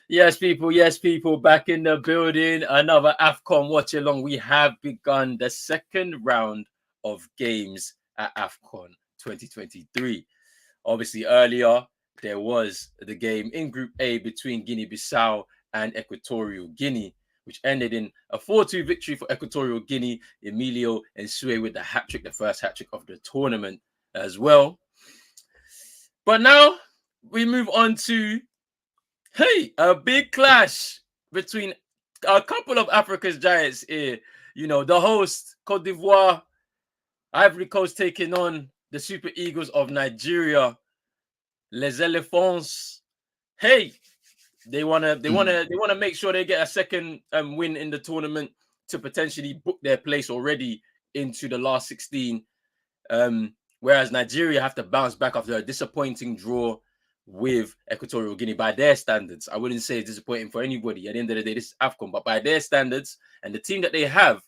Yes, people, back in the building. Another Afcon Watchalong. We have begun the second round of games at Afcon 2023. Obviously, earlier there was the game in Group A between Guinea-Bissau and Equatorial Guinea, which ended in a 4-2 victory for Equatorial Guinea. Emilio Ensue with the hat trick, the first hat trick of the tournament as well. But now we move on to a big clash between a couple of Africa's giants here. You know, the host, Côte d'Ivoire, Ivory Coast taking on the Super Eagles of Nigeria, Les Elephants. Hey, they wanna make sure they get a second win in the tournament to potentially book their place already into the last 16. Whereas Nigeria have to bounce back after a disappointing draw with Equatorial Guinea by their standards. I wouldn't say it's disappointing for anybody. At the end of the day, this is AFCON, but by their standards and the team that they have,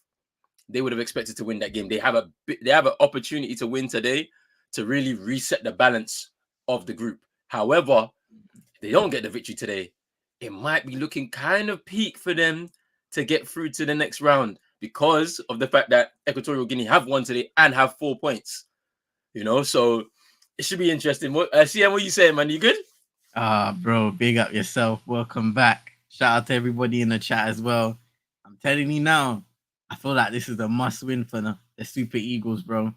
they would have expected to win that game. They have an opportunity to win today to really reset the balance of the group. However, if they don't get the victory today, it might be looking kind of peak for them to get through to the next round because of the fact that Equatorial Guinea have won today and have 4 points. You know, so it should be interesting. CM, what you saying, man? You good? Bro, big up yourself. Welcome back. Shout out to everybody in the chat as well. I'm telling you now, I feel like this is a must win for the Super Eagles, bro.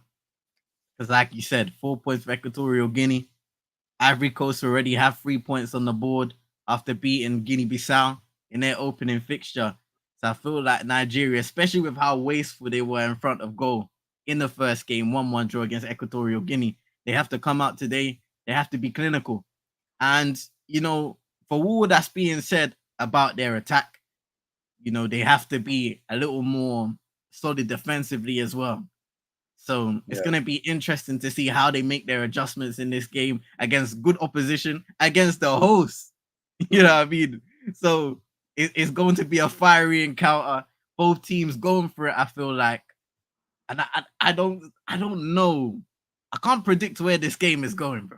Because, like you said, 4 points for Equatorial Guinea. Ivory Coast already have 3 points on the board after beating Guinea Bissau in their opening fixture. So I feel like Nigeria, especially with how wasteful they were in front of goal in the first game, 1-1 draw against Equatorial Guinea, they have to come out today. They have to be clinical. And, for all that's being said about their attack, they have to be a little more solid defensively as well. So it's Yeah. going to be interesting to see how they make their adjustments in this game against good opposition, against the host. You know what I mean? So it's going to be a fiery encounter. Both teams going for it, I feel like. And I don't know. I can't predict where this game is going, bro.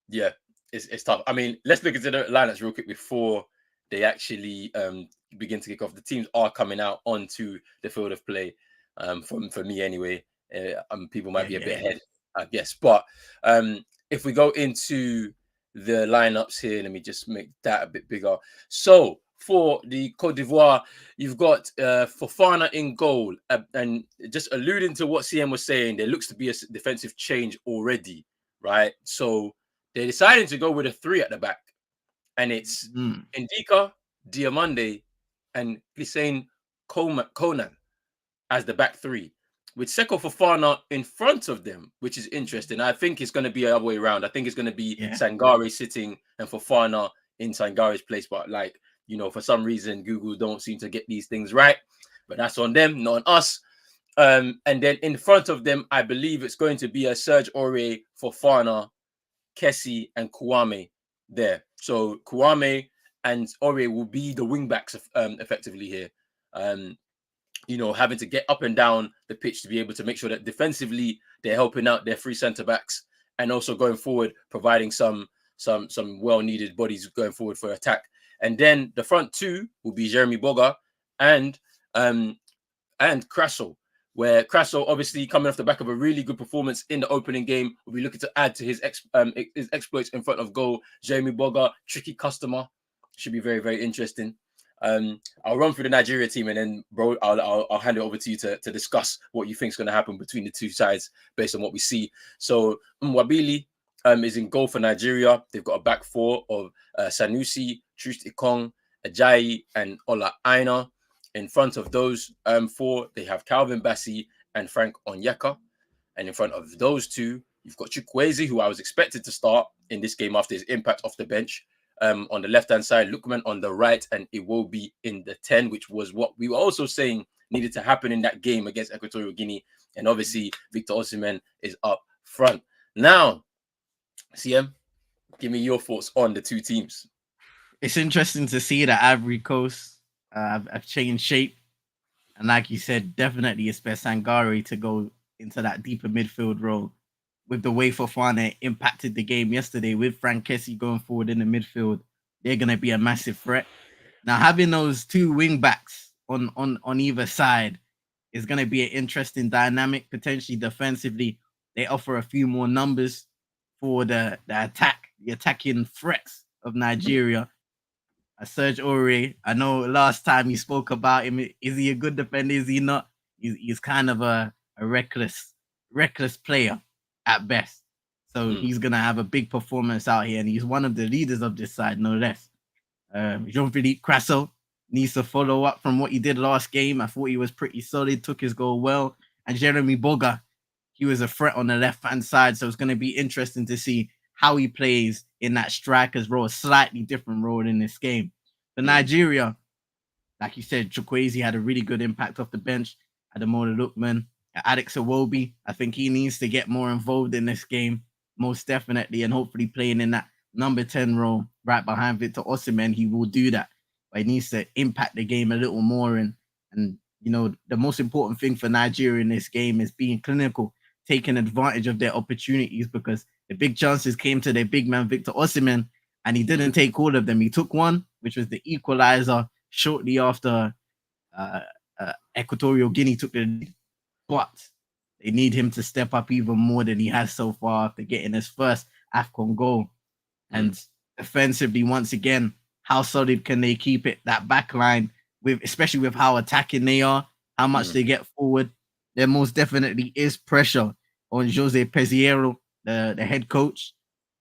Yeah, it's tough. I mean, let's look into the lineups real quick before they actually begin to kick off. The teams are coming out onto the field of play. For me anyway. People might Yeah, be a yeah, bit yeah. ahead, I guess. But if we go into the lineups here, let me just make that a bit bigger. So for the Cote d'Ivoire, you've got Fofana in goal, and just alluding to what CM was saying, there looks to be a defensive change already, right? So they're deciding to go with a three at the back, and it's Mm. Indika, Diamande, and Hussein Conan as the back three, with Seko Fofana in front of them, which is interesting. I think it's going to be the other way around. I think it's going to be Yeah. Sangare sitting and Fofana in Sangare's place. But for some reason, Google don't seem to get these things right. But that's on them, not on us. And then in front of them, I believe it's going to be a Serge Aurier, Fofana, Kessie, and Kouame there. So Kouame and Aurier will be the wing backs effectively here. Um, having to get up and down the pitch to be able to make sure that defensively they're helping out their three centre backs and also going forward providing some well needed bodies going forward for attack. And then the front two will be Jeremy Boga and um Crasso, where Crasso obviously coming off the back of a really good performance in the opening game will be looking to add to his exploits in front of goal. Jeremy Boga, tricky customer, should be very very interesting. I'll run through the Nigeria team and then, bro, I'll hand it over to you to discuss what you think is going to happen between the two sides based on what we see. So Mwabili is in goal for Nigeria. They've got a back four of Sanusi, Trust Ikong, Ajayi, and Ola Aina. In front of those four, they have Calvin Bassey and Frank Onyeka. And in front of those two, you've got Chukwueze, who I was expected to start in this game after his impact off the bench. On the left-hand side, Lookman on the right, and it will be in the 10, which was what we were also saying needed to happen in that game against Equatorial Guinea. And obviously, Victor Osimhen is up front. Now, CM, give me your thoughts on the two teams. It's interesting to see that Ivory Coast have changed shape. And like you said, definitely expect Sangare to go into that deeper midfield role with the way Fofana impacted the game yesterday with Frank Kessie going forward in the midfield. they're gonna be a massive threat. Now having those two wing backs on either side is gonna be an interesting dynamic. Potentially defensively, they offer a few more numbers for the attacking threats of Nigeria. Serge Aurier, I know last time you spoke about him. Is he a good defender? Is he not? He's kind of a reckless player at best. So Mm, he's gonna have a big performance out here, and he's one of the leaders of this side, no less. Jean-Philippe Crasso needs to follow up from what he did last game. I thought he was pretty solid, took his goal well. And Jeremy Boga, he was a threat on the left-hand side. So it's going to be interesting to see how he plays in that striker's role, a slightly different role in this game. For mm, Nigeria, like you said, Chukwueze had a really good impact off the bench. Ademola Lookman, Alex Iwobi, I think he needs to get more involved in this game, most definitely, and hopefully playing in that number 10 role right behind Victor Osimhen, he will do that. But he needs to impact the game a little more. And you know, the most important thing for Nigeria in this game is being clinical, taking advantage of their opportunities, because the big chances came to their big man Victor Osimhen, and he didn't take all of them. He took one, which was the equalizer shortly after uh, Equatorial Guinea took the lead. But they need him to step up even more than he has so far after getting his first Afcon goal. mm, And defensively, once again, how solid can they keep it? That back line, with especially with how attacking they are, how much mm, they get forward. There most definitely is pressure on Jose Peziero, the head coach,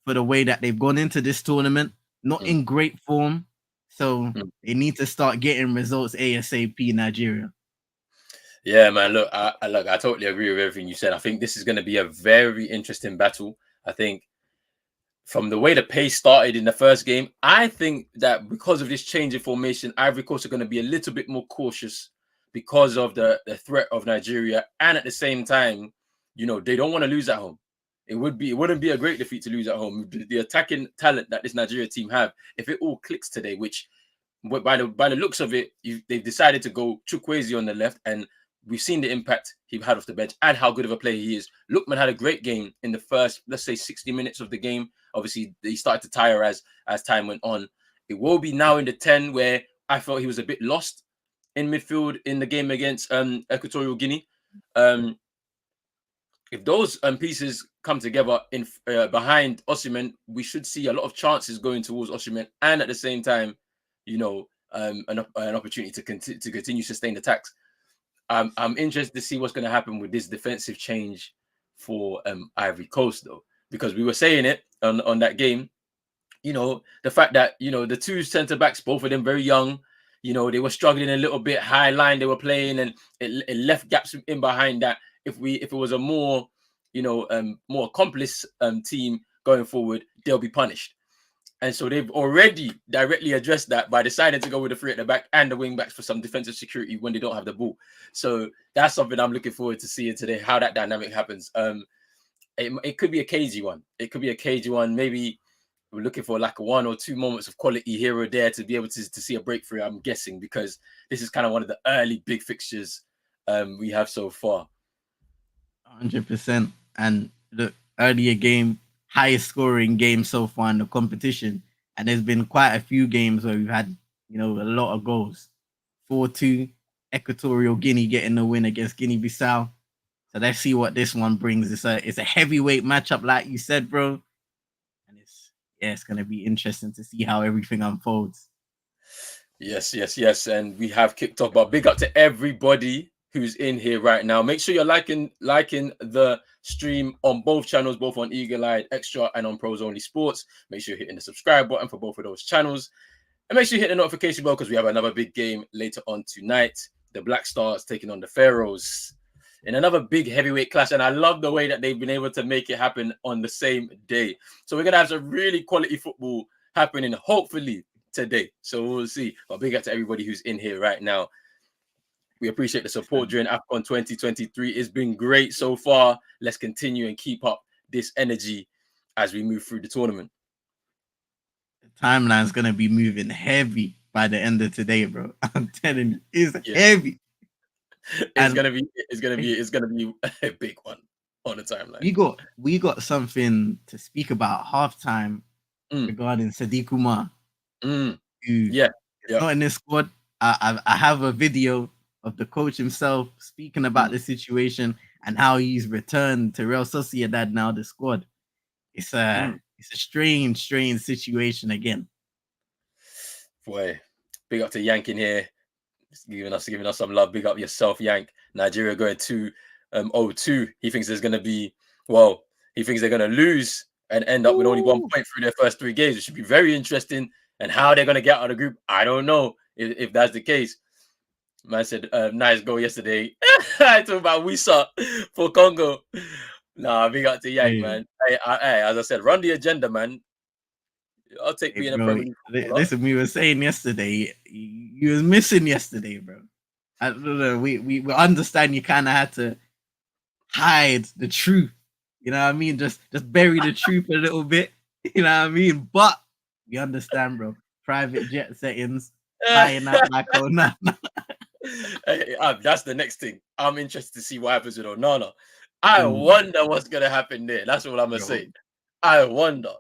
for the way that they've gone into this tournament, not mm, in great form. So mm. they need to start getting results ASAP, Nigeria. Yeah, man. Look, I totally agree with everything you said. I think this is going to be a very interesting battle. I think from the way the pace started in the first game, I think that because of this change in formation, Ivory Coast are going to be a little bit more cautious because of the threat of Nigeria, and at the same time, you know, they don't want to lose at home. It wouldn't be a great defeat to lose at home. The attacking talent that this Nigeria team have, if it all clicks today, which by the looks of it, they've decided to go Chukwueze on the left, and we've seen the impact he had off the bench and how good of a player he is. Lookman had a great game in the first, let's say, 60 minutes of the game. Obviously, he started to tire as time went on. It will be now in the 10 where I felt he was a bit lost in midfield in the game against Equatorial Guinea. Um, if those pieces come together in behind Osimhen, we should see a lot of chances going towards Osimhen, and at the same time, you know, an opportunity to continue sustain attacks. I'm interested to see what's going to happen with this defensive change for Ivory Coast, though, because we were saying it on that game. You know, the fact that, you know, the two centre backs, both of them very young, you know, they were struggling a little bit high line they were playing, and it left gaps in behind that. If it was a more, you know, more accomplished team going forward, they'll be punished. And so they've already directly addressed that by deciding to go with the three at the back and the wing backs for some defensive security when they don't have the ball. So that's something I'm looking forward to seeing today, how that dynamic happens. It could be a cagey one. It could be a cagey one. Maybe we're looking for like 1 or 2 moments of quality here or there to be able to see a breakthrough, I'm guessing, because this is kind of one of the early big fixtures we have so far. 100%. And the earlier game, highest scoring game so far in the competition. And there's been quite a few games where we've had, you know, a lot of goals. 4-2, Equatorial Guinea getting the win against Guinea Bissau. So let's see what this one brings. It's a heavyweight matchup, like you said, bro. And it's gonna be interesting to see how everything unfolds. Yes, yes, yes. And we have kicked off, but big up to everybody who's in here right now. Make sure you're liking the stream on both channels, both on Eagle Eye Extra and on Pros Only Sports. Make sure you're hitting the subscribe button for both of those channels. And make sure you hit the notification bell because we have another big game later on tonight. The Black Stars taking on the Pharaohs in another big heavyweight clash. And I love the way that they've been able to make it happen on the same day. So we're going to have some really quality football happening, hopefully, today. So we'll see. But big up to everybody who's in here right now. We appreciate the support during Afcon 2023. It's been great so far. Let's continue and keep up this energy as we move through the tournament. The timeline's gonna be moving heavy by the end of today, bro. I'm telling you, it's heavy. It's gonna be a big one on the timeline. We got something to speak about halftime regarding Sadiq Umar. Who Yeah. is not in this squad. I have a video of the coach himself speaking about the situation and how he's returned to Real Sociedad now, the squad. It's a strange situation again. Boy, big up to Yank in here. Giving us some love. Big up yourself, Yank. Nigeria going to 0-2. He thinks there's gonna be he thinks they're gonna lose and end up with only 1 point through their first 3 games. It should be very interesting. And how they're gonna get out of the group, I don't know if that's the case. Man said nice goal yesterday. I talk about Wisa for Congo. Nah, big up to Yank, man. Hey, as I said, run the agenda, man. I'll take being a Premier League. Listen, we were saying yesterday, you was missing yesterday, bro. I don't know. We understand you kind of had to hide the truth. You know what I mean? Just bury the truth a little bit. You know what I mean? But we understand, bro. Private jet settings, flying out like Onana. That's the next thing. I'm interested to see what happens with Onana. I wonder what's gonna happen there. That's what I'm gonna say. I wonder.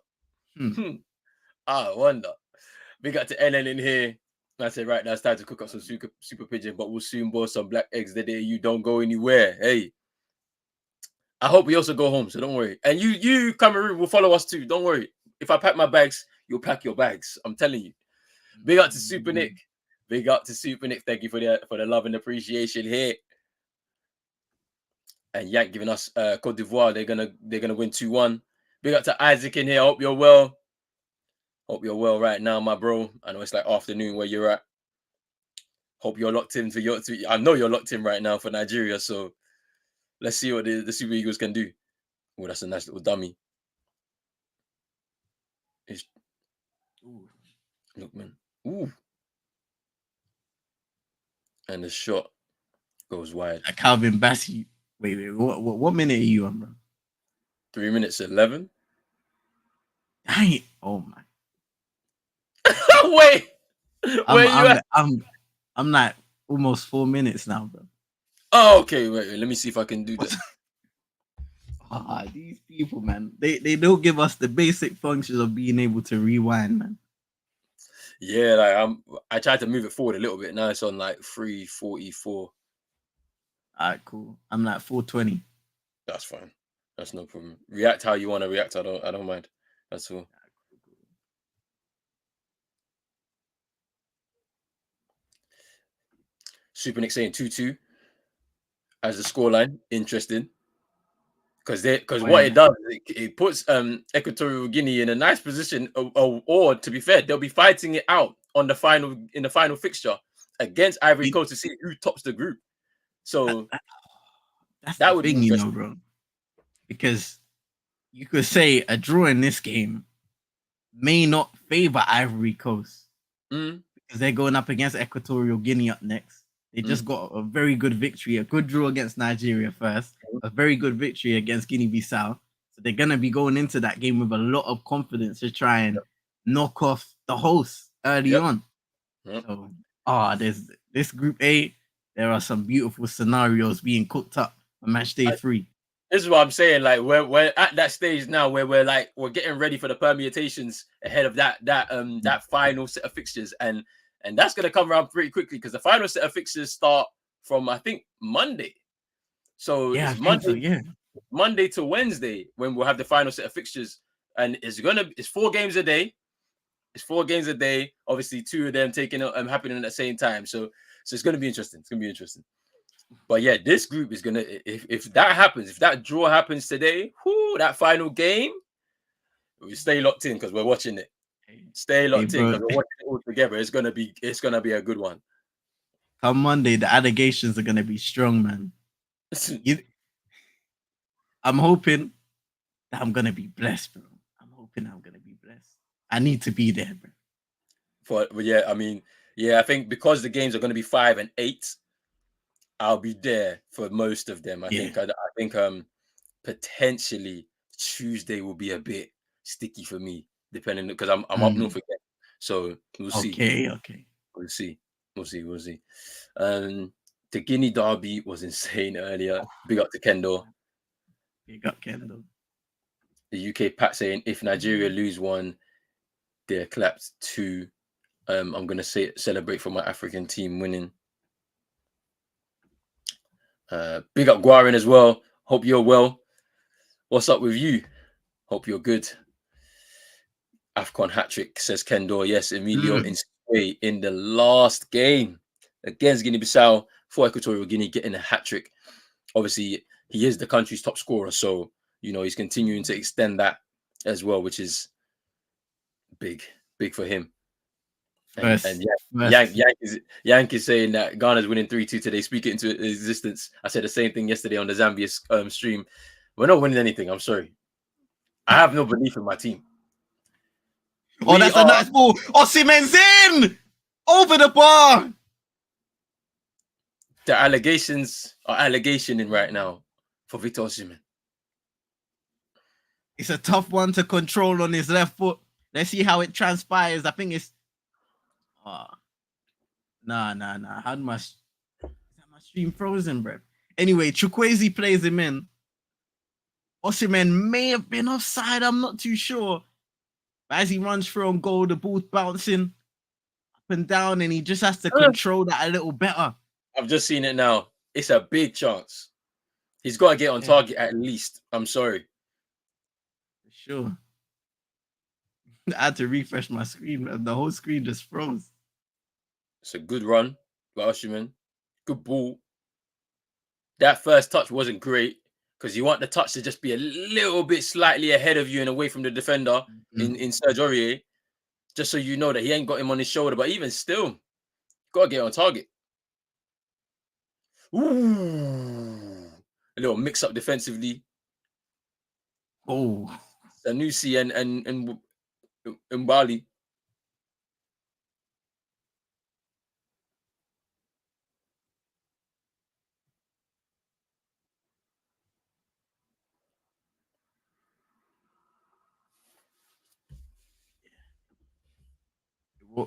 I wonder. We got to NN in here. I said, right now it's time to cook up some super pigeon, but we'll soon boil some black eggs the day you don't go anywhere. Hey, I hope we also go home, so don't worry. And you Cameroon will follow us too. Don't worry. If I pack my bags, you'll pack your bags. I'm telling you. Big up to Super Nick. Big up to Super Nick. Thank you for the love and appreciation here. And Yank giving us Côte d'Ivoire. They're gonna win 2-1. Big up to Isaac in here. I hope you're well. Hope you're well right now, my bro. I know it's like afternoon where you're at. Hope you're locked in I know you're locked in right now for Nigeria. So let's see what the Super Eagles can do. Oh, that's a nice little dummy. Look, man. Ooh. And the shot goes wide. Calvin Bassey. Wait. What minute are you on, bro? 3 minutes 11. Oh my. Wait. I'm like almost 4 minutes now, bro. Oh, okay. Wait. Let me see if I can do that. These people, man. They don't give us the basic functions of being able to rewind, man. Yeah, like I tried to move it forward a little bit. Now it's on like 3:44. Alright, cool. I'm like 4:20. That's fine. That's no problem. React how you want to react. I don't mind. That's all. Super Nick saying 2-2 as the scoreline. Interesting. Because what it does, it puts Equatorial Guinea in a nice position, or to be fair, they'll be fighting it out in the final fixture against Ivory Coast to see who tops the group. So that would be interesting, bro. Because you could say a draw in this game may not favor Ivory Coast because they're going up against Equatorial Guinea up next. They just got a very good victory, a good draw against Nigeria first, a very good victory against Guinea-Bissau. So they're going to be going into that game with a lot of confidence to try and knock off the hosts early on. So, there's this Group A. There are some beautiful scenarios being cooked up on match day 3. This is what I'm saying. Like we're at that stage now where we're getting ready for the permutations ahead of that final set of fixtures, and that's gonna come around pretty quickly because the final set of fixtures start from I think Monday. So it's Monday to Wednesday when we'll have the final set of fixtures, and it's 4 games a day. It's 4 games a day. Obviously, 2 of them happening at the same time. So it's gonna be interesting. It's gonna be interesting. But yeah, this group is gonna if that happens, if that draw happens today, that final game, we stay locked in because we're watching it. Stay locked in because we're watching it all together. It's gonna be a good one. On Monday, the allegations are gonna be strong, man. I'm hoping that I'm gonna be blessed, bro. I'm hoping I'm gonna be blessed. I need to be there, bro. But yeah, I mean, I think because the games are gonna be 5 and 8. I'll be there for most of them. I think potentially Tuesday will be a bit sticky for me, depending because I'm up north again. So we'll see. Okay. We'll see. The Guinea derby was insane earlier. Big up to Kendall. The UK Pat saying if Nigeria lose 1, they're collapsed 2 I'm gonna say celebrate for my African team winning. Big up Guarin as well. Hope you're well. What's up with you? Hope you're good. Afcon hat trick, says Kendor. Yes, Emilio in the last game against Guinea-Bissau for Equatorial Guinea getting a hat trick. Obviously, he is the country's top scorer, so he's continuing to extend that as well, which is big for him. And Yank is saying that Ghana's winning 3-2 today. Speak it into existence. I said the same thing yesterday on the Zambia stream. We're not winning anything. I'm sorry. I have no belief in my team. That's a nice ball. Osimhen's in! Over the bar! The allegations are allegationing right now for Victor Osimhen. It's a tough one to control on his left foot. Let's see how it transpires. I think it's... Nah. How my stream frozen, bro? Anyway, Chukwueze plays him in. Osimhen may have been offside. I'm not too sure. But as he runs through on goal, the ball's bouncing up and down, and he just has to control that a little better. I've just seen it now. It's a big chance. He's got to get on target at least. I'm sorry. For sure. I had to refresh my screen. The whole screen just froze. It's a good run by Osimhen. Good ball. That first touch wasn't great because you want the touch to just be a little bit slightly ahead of you and away from the defender in Serge Aurier, just so you know that he ain't got him on his shoulder. But even still, got to get on target. Ooh. A little mix-up defensively. Oh. Sanusi and Bali.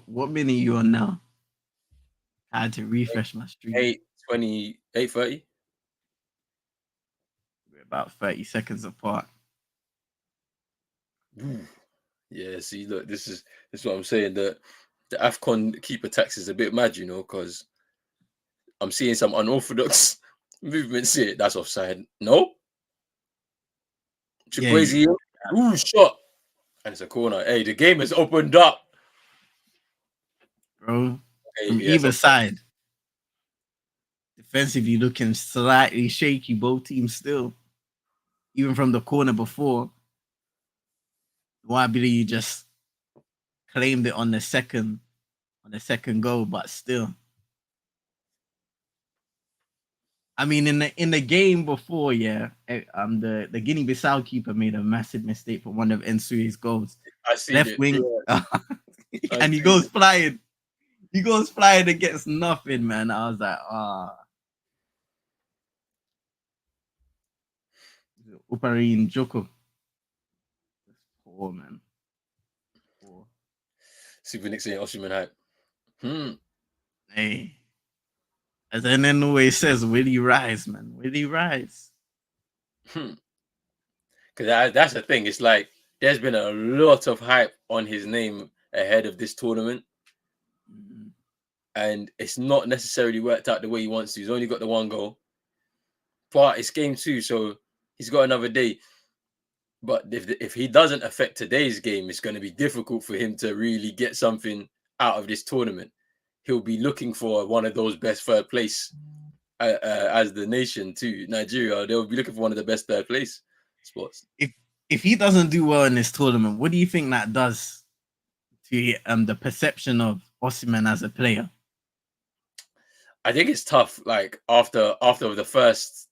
What minute are you on now? I had to refresh my stream. 8:20, 8:30. We're about 30 seconds apart. Ooh. Yeah, see, look, this is what I'm saying. The Afcon keeper tax is a bit mad, because I'm seeing some unorthodox movements here. That's offside. No. Chukwueze, ooh, shot. And it's a corner. Hey, the game has opened up. Bro, from either side. Defensively looking slightly shaky, both teams still. Even from the corner before. Wabili just claimed it on the second goal, but still. I mean, in the game before, the Guinea-Bissau keeper made a massive mistake for one of Nsui's goals. I see left wing, and he goes flying. He goes flying and gets nothing, man. I was like, Uparin Joko. Poor, man. Poor. Super Nick saying Osimhen hype. Hey. As NN always says, will he rise, man? Will he rise? Because that's the thing. It's like there's been a lot of hype on his name ahead of this tournament. And it's not necessarily worked out the way he wants to. He's only got the one goal. But it's game 2, so he's got another day. But if he doesn't affect today's game, it's going to be difficult for him to really get something out of this tournament. He'll be looking for one of those best third place as the nation too. Nigeria, they'll be looking for one of the best third place spots. If he doesn't do well in this tournament, what do you think that does to the perception of Osimhen as a player? I think it's tough. Like after the first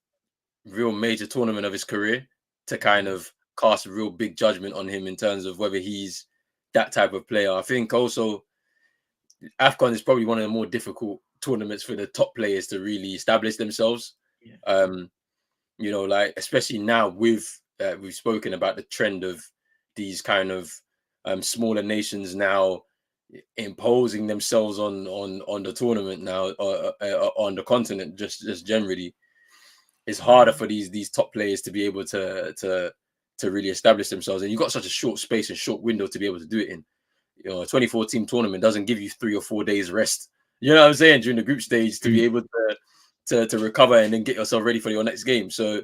real major tournament of his career, to kind of cast a real big judgment on him in terms of whether he's that type of player. I think also Afcon is probably one of the more difficult tournaments for the top players to really establish themselves. Like especially now we've spoken about the trend of these kind of smaller nations now imposing themselves on the tournament now on the continent just generally. It's harder for these top players to be able to really establish themselves, and you've got such a short space and short window to be able to do it in. you know, a 24-team tournament doesn't give you 3 or 4 days rest. You know what I'm saying? During the group stage to be able to recover and then get yourself ready for your next game. So,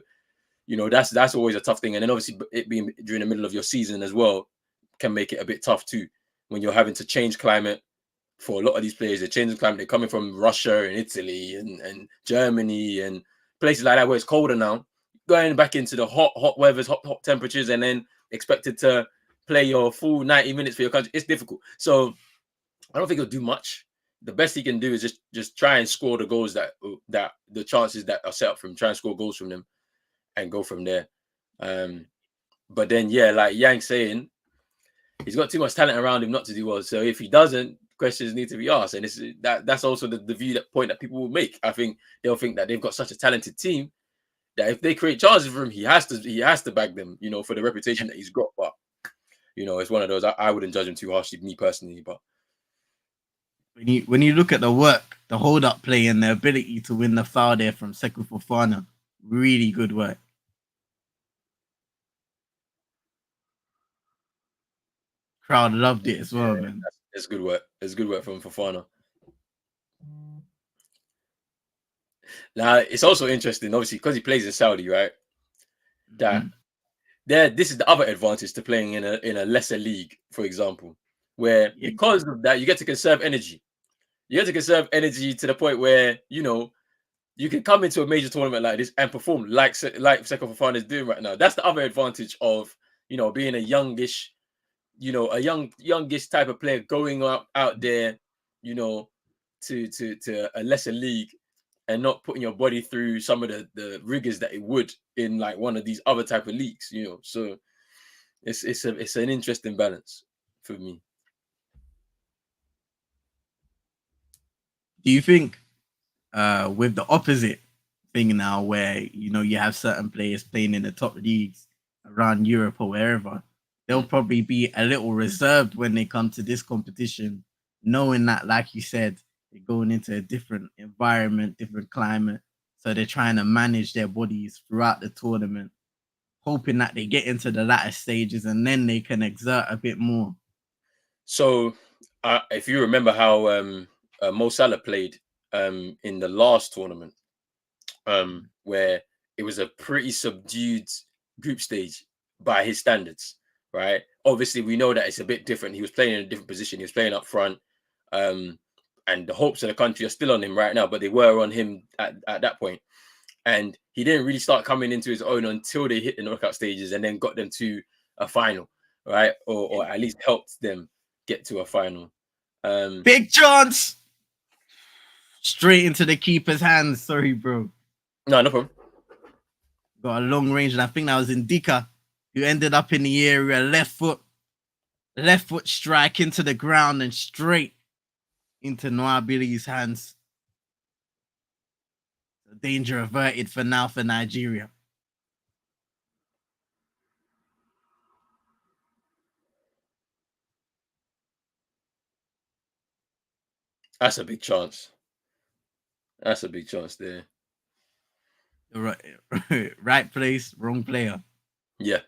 you know, that's always a tough thing. And then obviously it being during the middle of your season as well can make it a bit tough too, when you're having to change climate. For a lot of these players, they're changing climate. They're coming from Russia and Italy and Germany and places like that where it's colder now. Going back into the hot weathers, hot temperatures, and then expected to play your full 90 minutes for your country. It's difficult. So I don't think he'll do much. The best he can do is just try and score the goals that the chances that are set up for him. Try and score goals from them and go from there. But then, yeah, like Yang saying, he's got too much talent around him not to do well. So if he doesn't, questions need to be asked. And that's also the view, that point that people will make. I think they'll think that they've got such a talented team that if they create chances for him, he has to bag them, you know, for the reputation that he's got. But, you know, it's one of those, I wouldn't judge him too harshly, me personally. But when you look at the work, the hold up play and the ability to win the foul there from Sekou Fofana, really good work. Crowd loved it as well, man. It's good work. It's good work from Fofana. Now, it's also interesting, obviously, because he plays in Saudi, right? That this is the other advantage to playing in a lesser league, for example, where because of that, you get to conserve energy. You get to conserve energy to the point where, you know, you can come into a major tournament like this and perform like Sekou Fofana is doing right now. That's the other advantage of, you know, being a youngish, you know, a youngish type of player going out there, you know, to a lesser league and not putting your body through some of the rigors that it would in like one of these other type of leagues, you know. So it's an interesting balance for me. Do you think with the opposite thing now, where you know you have certain players playing in the top leagues around Europe or wherever, they'll probably be a little reserved when they come to this competition, knowing that, like you said, they're going into a different environment, different climate, so they're trying to manage their bodies throughout the tournament, hoping that they get into the latter stages and then they can exert a bit more. So if you remember how Mo Salah played in the last tournament, where it was a pretty subdued group stage by his standards, right? Obviously, we know that it's a bit different. He was playing in a different position. He was playing up front, and the hopes of the country are still on him right now, but they were on him at that point. And he didn't really start coming into his own until they hit the knockout stages and then got them to a final, right? Or at least helped them get to a final. Big chance! Straight into the keeper's hands. Sorry, bro. No problem. Got a long range, and I think that was Indika who ended up in the area, left foot strike into the ground and straight into Noah Billy's hands. Danger averted for now for Nigeria. That's a big chance. That's a big chance there. Right place, wrong player. Yeah.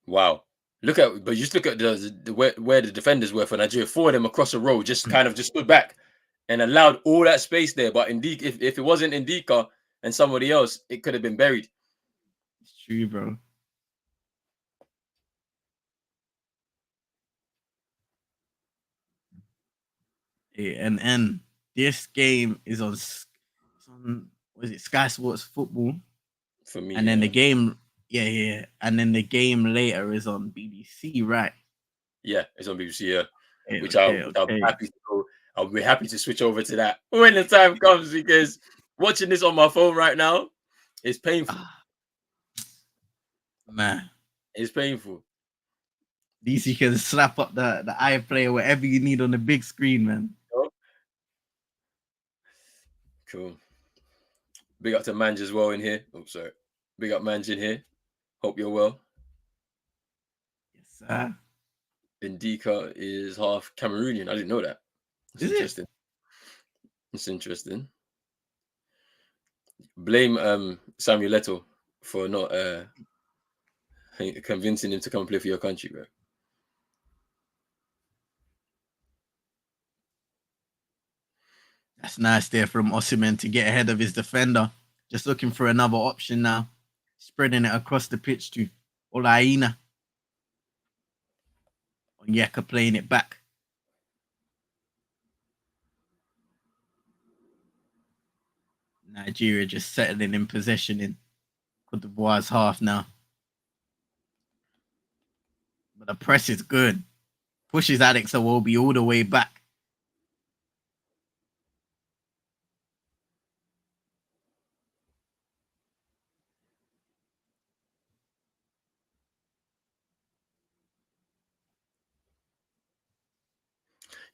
Wow. But just look at where the defenders were for Nigeria. 4 of them across the row just kind of just stood back and allowed all that space there. But indeed, if it wasn't Indika and somebody else, it could have been buried. It's true, bro. And this game is on was it Sky Sports Football for me? And then the game, and then the game later is on BBC, right? Yeah, it's on BBC. Yeah, which okay. I'll be happy to go. I'll be happy to switch over to that when the time comes, because watching this on my phone right now is painful. Man, it's painful. At least you can slap up the iPlayer, whatever you need on the big screen, man. Cool. Big up to Manj as well in here. Oh, sorry. Big up Manj in here. Hope you're well. Yes, sir. Indika is half Cameroonian. I didn't know that. It's interesting. It's interesting. Blame Samuel Eto'o for not convincing him to come and play for your country, bro. That's nice there from Osimhen to get ahead of his defender. Just looking for another option now. Spreading it across the pitch to Olaina. Onyeka playing it back. Nigeria just settling in possession in Côte d'Ivoire's half now. But the press is good. Pushes Alex Iwobi all the way back.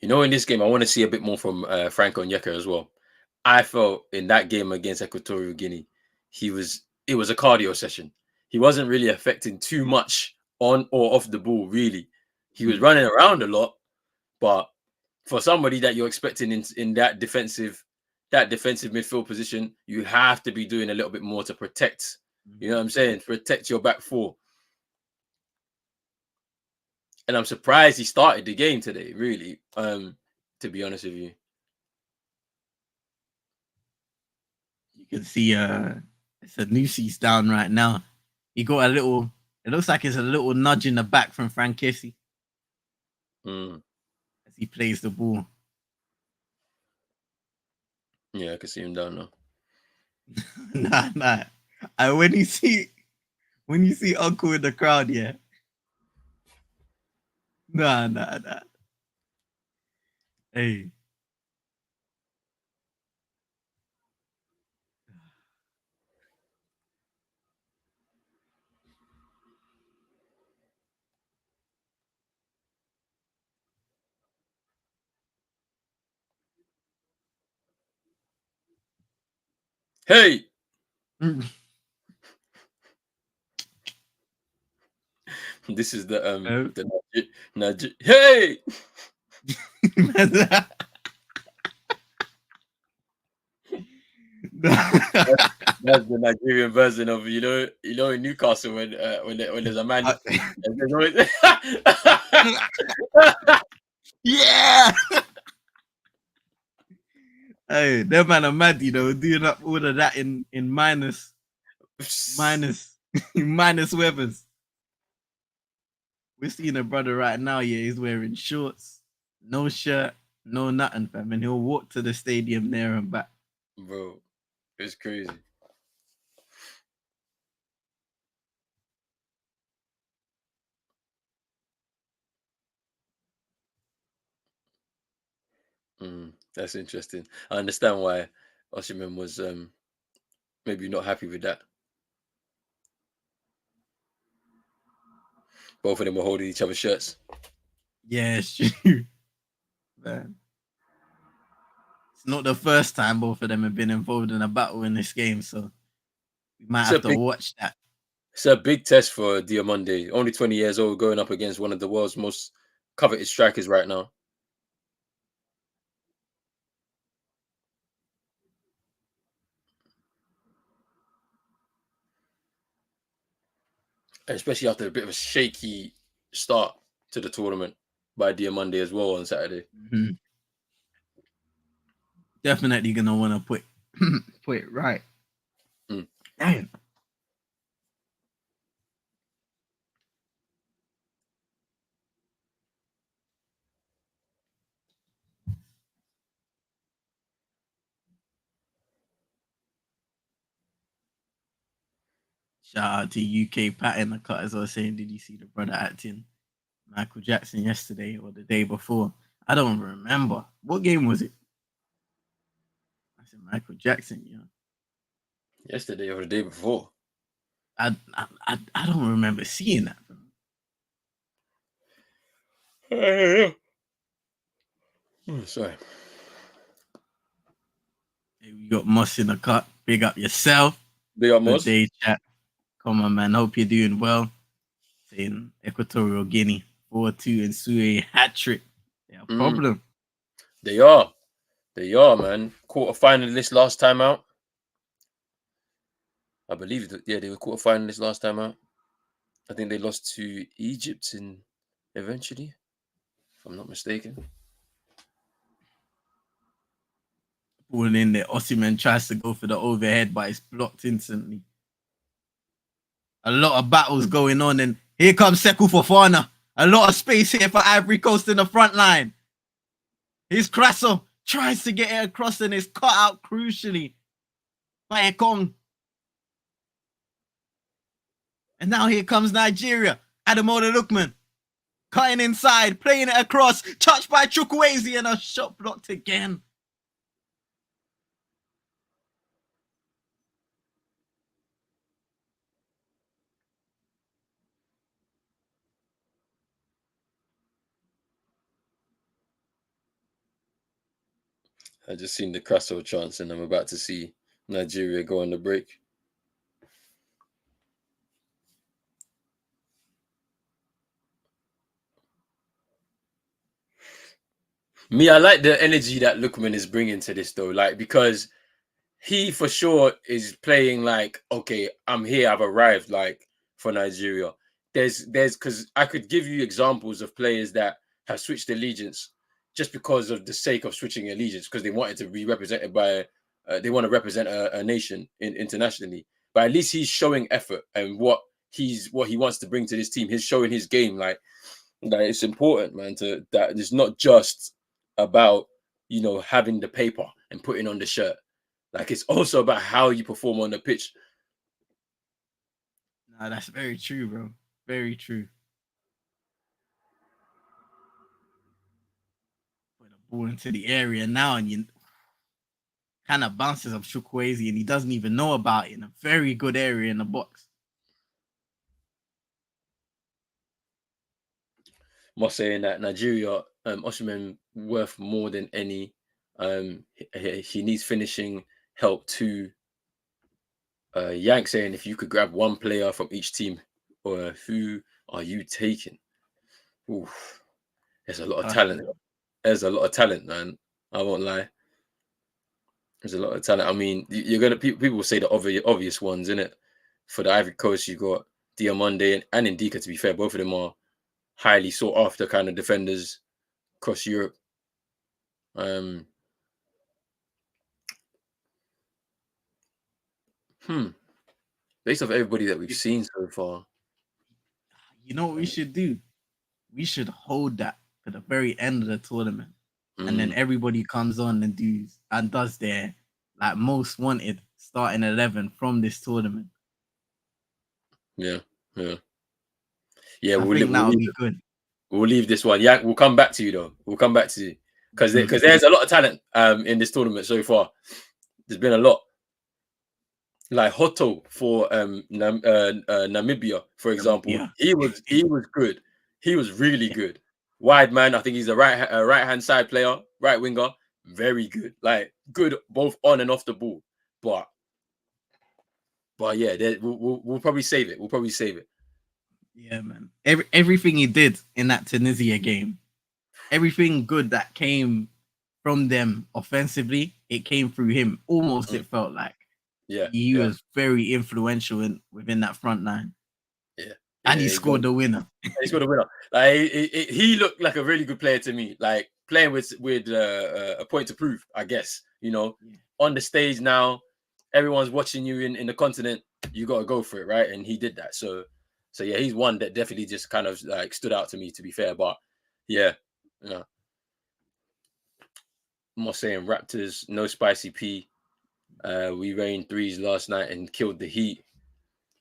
You know, in this game, I want to see a bit more from Frank Onyeka as well. I felt in that game against Equatorial Guinea, it was a cardio session. He wasn't really affecting too much on or off the ball, really. He was running around a lot, but for somebody that you're expecting in that defensive midfield position, you have to be doing a little bit more to protect. You know what I'm saying? Protect your back four. And I'm surprised he started the game today, really, to be honest with you. You can see Sanusi's down right now. He got a little, it looks like it's a little nudge in the back from Frankesi as he plays the ball. Yeah, I can see him down now. Nah. And when you see Uncle in the crowd, yeah. Nah. Hey. Hey. This is the hey. That's the Nigerian version of in Newcastle when there's a man. Yeah. Hey, that man are mad, doing up all of that in minus weathers. We're seeing a brother right now, yeah, he's wearing shorts, no shirt, no nothing, fam, and he'll walk to the stadium there and back. Bro, it's crazy. That's interesting. I understand why Osimhen was maybe not happy with that. Both of them were holding each other's shirts. Yeah, it's true. Man. It's not the first time both of them have been involved in a battle in this game, so we might have to watch that. It's a big test for Diomande, only 20 years old, going up against one of the world's most coveted strikers right now. Especially after a bit of a shaky start to the tournament by Diomande as well on Saturday. Definitely gonna want to put it right. Damn. Shout out to UK Pat in the cut as I was saying, did you see the brother acting Michael Jackson yesterday or the day before? I don't remember. What game was it? I said Michael Jackson, yeah. Yesterday or the day before. I don't remember seeing that. Sorry. Hey, we got Moss in the cut. Big up yourself. Big up Moss. Good day, chat. Come on, man. Hope you're doing well. Saying Equatorial Guinea 4-2 and Sue hat trick. They are a problem. They are, man. Quarter-finalists last time out. I believe that, yeah, they were quarter-finalists last time out. I think they lost to Egypt eventually, if I'm not mistaken. Ball in there. Osimhen tries to go for the overhead, but it's blocked instantly. A lot of battles going on, and here comes Sekou Fofana. A lot of space here for Ivory Coast in the front line. Here's Crasso, tries to get it across and is cut out crucially by Ekong. And now here comes Nigeria. Ademola Lookman cutting inside, playing it across, touched by Chukwueze, and a shot blocked again. I just seen the Crasso chance, and I'm about to see Nigeria go on the break. Me, I like the energy that Lookman is bringing to this, though. Like, because he for sure is playing like, okay, I'm here, I've arrived, like, for Nigeria. There's because I could give you examples of players that have switched allegiance just because of the sake of switching allegiance, because they wanted to be represented by they want to represent a nation internationally. But at least he's showing effort, and what he wants to bring to this team. He's showing his game. Like it's important, man, to that it's not just about, you know, having the paper and putting on the shirt. Like, it's also about how you perform on the pitch. Nah, that's very true, bro. Very true. Put the ball into the area now, and you kind of bounces up Chukwueze, and he doesn't even know about it in a very good area in the box. Must saying that Nigeria, Osimhen worth more than any. He needs finishing help too. Yank saying, if you could grab one player from each team, or who are you taking? Oof, there's a lot of talent. There's a lot of talent, man. I won't lie. There's a lot of talent. I mean, you're gonna people will say the obvious ones, innit? For the Ivory Coast, you got Diamonde and Ndika. To be fair, both of them are highly sought after kind of defenders across Europe. Based off everybody that we've seen so far, you know what we should do? We should hold that for the very end of the tournament, and then everybody comes on and does their like most wanted starting 11 from this tournament. Yeah. I think that would be good. We'll leave this one. Yeah, we'll come back to you though. We'll come back to you because there's a lot of talent in this tournament so far. There's been a lot. Like Hoto for Namibia, for example, he was good. He was really good. Wide man, I think he's a right hand side player, right winger, very good. Like good both on and off the ball. But yeah, we'll probably save it. We'll probably save it. Yeah, man. Everything he did in that Tunisia game, everything good that came from them offensively, it came through him. Almost, it felt like. Yeah, he was very influential within that front line. Yeah, and he scored the winner. He scored the winner. Like he looked like a really good player to me. Like playing with a point to prove, I guess. You know, on the stage now, everyone's watching you in the continent. You got to go for it, right? And he did that. So yeah, he's one that definitely just kind of like stood out to me. To be fair, but yeah, you know, I'm not saying Raptors, no spicy P. We rained threes last night and killed the Heat.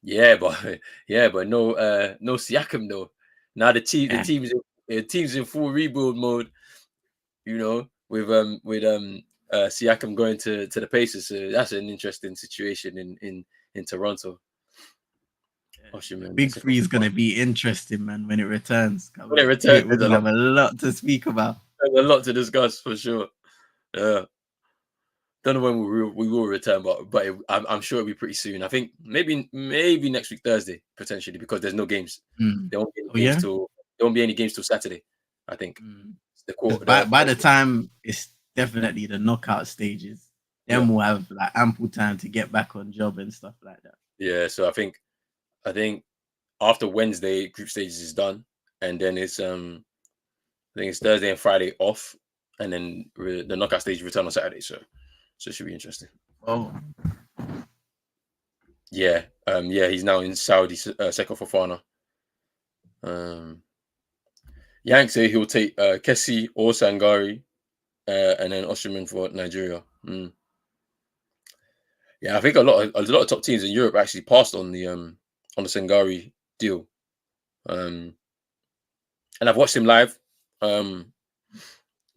Yeah, but no Siakam though. Now the team's in full rebuild mode. You know, with Siakam going to the Pacers. So that's an interesting situation in Toronto. Big Three is gonna be interesting, man, when it returns. When it returns, we're gonna have a lot to speak about. There's a lot to discuss for sure. Yeah. Don't know when we will return, but I'm sure it'll be pretty soon. I think maybe next week Thursday potentially, because there's no games. There won't be any games till there won't be any games till Saturday. I think by the time it's definitely the knockout stages, then we'll have like ample time to get back on job and stuff like that. Yeah, so I think after Wednesday, group stages is done, and then it's I think it's Thursday and Friday off, and then the knockout stage return on Saturday. So it should be interesting. Oh, Yeah, yeah, he's now in Saudi, Seko Fofana. Yank say he'll take Kessie or Sangari, and then Osterman for Nigeria. Yeah, I think a lot of top teams in Europe actually passed on the Sangari deal. And I've watched him live.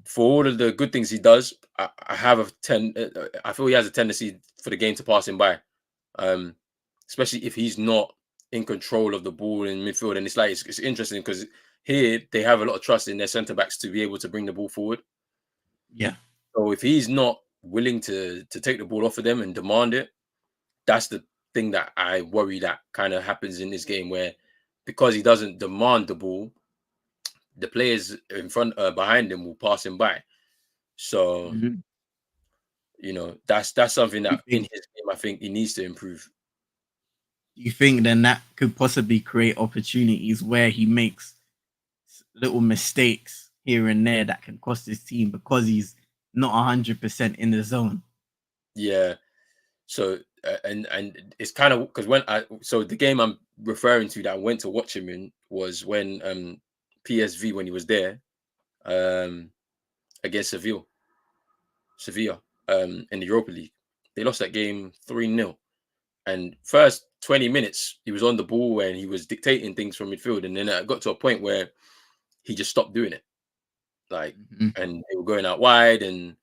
For all of the good things he does, I have I feel he has a tendency for the game to pass him by, especially if he's not in control of the ball in midfield. And it's interesting because here they have a lot of trust in their centre backs to be able to bring the ball forward. yeah. So if he's not willing to take the ball off of them and demand it, that's the thing that I worry that kind of happens in this game, where because he doesn't demand the ball, the players in front behind him will pass him by. So Mhm. that's something You that in think? his game I think he needs to improve. Do you think then that could possibly create opportunities where he makes little mistakes here and there that can cost his team because he's not 100% in the zone? Yeah. So and it's kind of because the game I'm referring to that I went to watch him in was when PSV, when he was there, um against Sevilla, in the Europa League. They lost that game 3-0. And first 20 minutes, he was on the ball and he was dictating things from midfield. And then it got to a point where he just stopped doing it. Mhm. And they were going out wide. And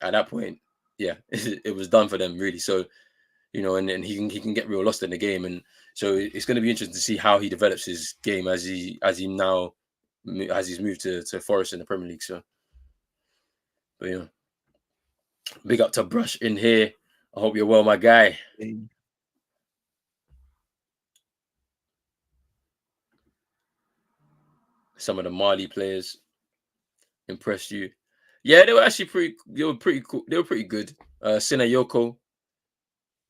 at that point, yeah, it was done for them, really. So, and he can get real lost in the game. And so it's going to be interesting to see how he develops his game as he's moved to Forest in the Premier League. So, but yeah, big up to Brush in here. I hope you're well, my guy. Some of the Mali players impressed you? Yeah, they were actually pretty. They were pretty cool. They were pretty good. Sina Yoko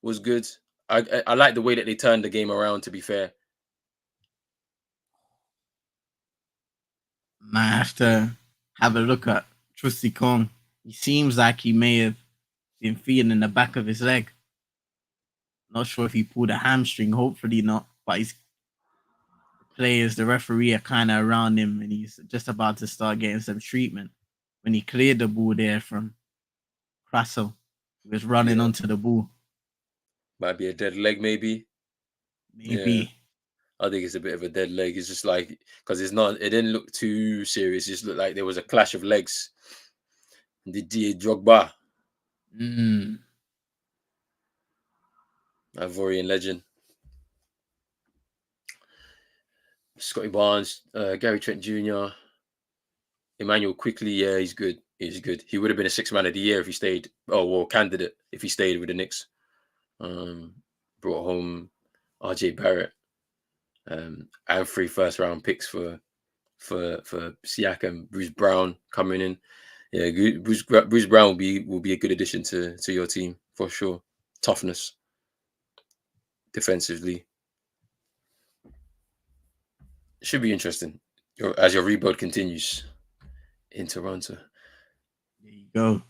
was good. I like the way that they turned the game around. To be fair, Might have to have a look at Trusty Kong. He seems like he may have been feeling the back of his leg. Not sure if he pulled a hamstring. Hopefully not. But his players, the referee, are kind of around him, and he's just about to start getting some treatment. When he cleared the ball there from Crasso, he was running yeah, onto the ball. might be a dead leg, maybe. Yeah, Maybe. I think it's a bit of a dead leg. It's just like because it's not. It didn't look too serious. It just looked like there was a clash of legs. The Drogba, Mm. Ivorian legend, Scotty Barnes, Gary Trent Jr., Emmanuel Quickly. Yeah, he's good. He's good. He would have been a sixth man of the year if he stayed. Oh, well, candidate if he stayed with the Knicks. Brought home RJ Barrett, and 3 first round picks for Siakam, Bruce Brown coming in. Yeah, Bruce Brown will be a good addition to your team for sure. Toughness defensively should be interesting as your rebuild continues in Toronto. There you go.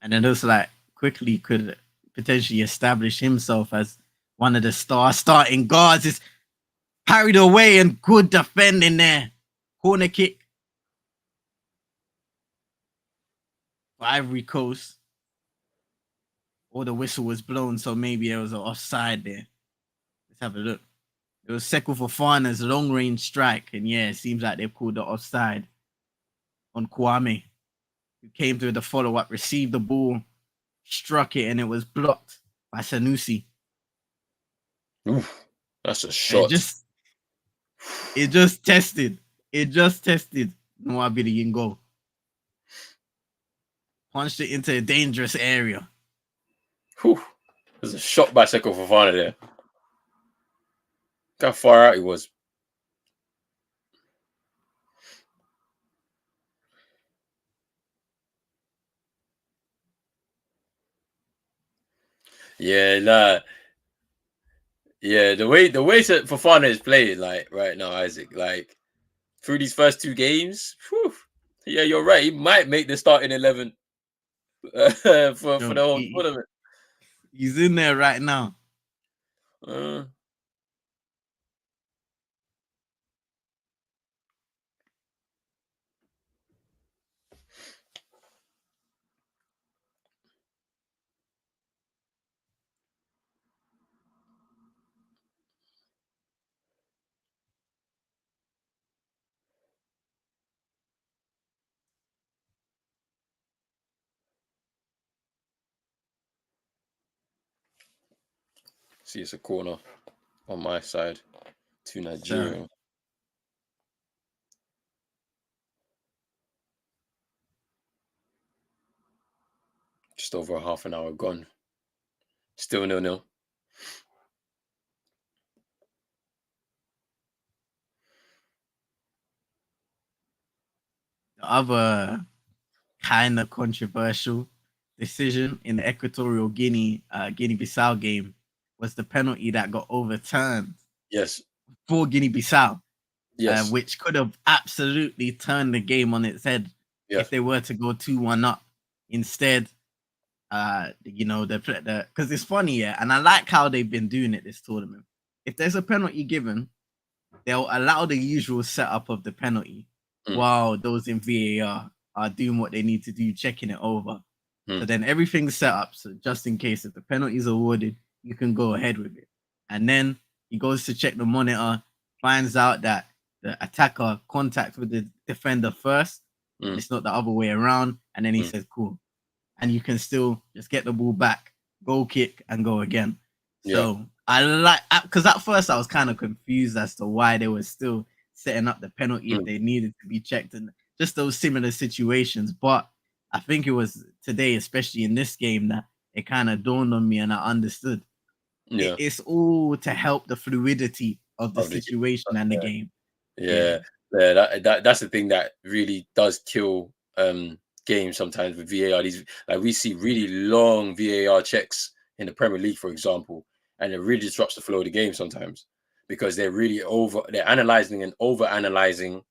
And then also like quickly could potentially establish himself as one of the starting guards. Is carried away and good defending there. Corner kick for Ivory Coast. Or the whistle was blown, so maybe there was an offside there. Let's have a look. It was Seko Fofana's long range strike, and yeah, it seems like they've called the offside on Kwame, who came through the follow up, received the ball, struck it, and it was blocked by Sanusi. Oof, that's a And it shot. just it just tested. It just tested Nwabili in goal. Punched it into a dangerous area. Whew. There's a shot by Seko Fofana there. Look how far out he was. Yeah, nah. Yeah, the way Fofana is playing like right now, Isaac, like through these first two games, whew, yeah, you're right. He might make the starting 11 for Yo, the whole tournament. he's in there right now. Uh, See, it's a corner on my side to So Nigeria. Just over a half an hour gone. Still 0-0. the other kind of controversial decision in the Equatorial Guinea-Bissau game was the penalty that got overturned Yes, for Guinea-Bissau, yes, which could have absolutely turned the game on its head if yes. they were to go 2-1 up. Instead, the because it's funny, yeah, and I like how they've been doing it this tournament. If there's a penalty given, they'll allow the usual setup of the penalty Mm, while those in VAR are doing what they need to do, checking it over. So mm, then everything's set up. So just in case if the penalty is awarded, you can go ahead with it. And then he goes to check the monitor, finds out that the attacker contact with the defender first, and mm, it's not the other way around. And then he mm. says, cool. And you can still just get the ball back, goal kick, and go again. Yeah, So I like, because at first I was kind of confused as to why they were still setting up the penalty if mm, they needed to be checked and just those similar situations. But I think it was today, especially in this game, that it kind of dawned on me and I understood. yeah. It's all to help the fluidity of the Of the situation and the yeah, game. yeah, Yeah. yeah. That's the thing that really does kill games sometimes with VAR. These like we see really long VAR checks in the Premier League, for example, and it really disrupts the flow of the game sometimes because they're analyzing and over analyzing,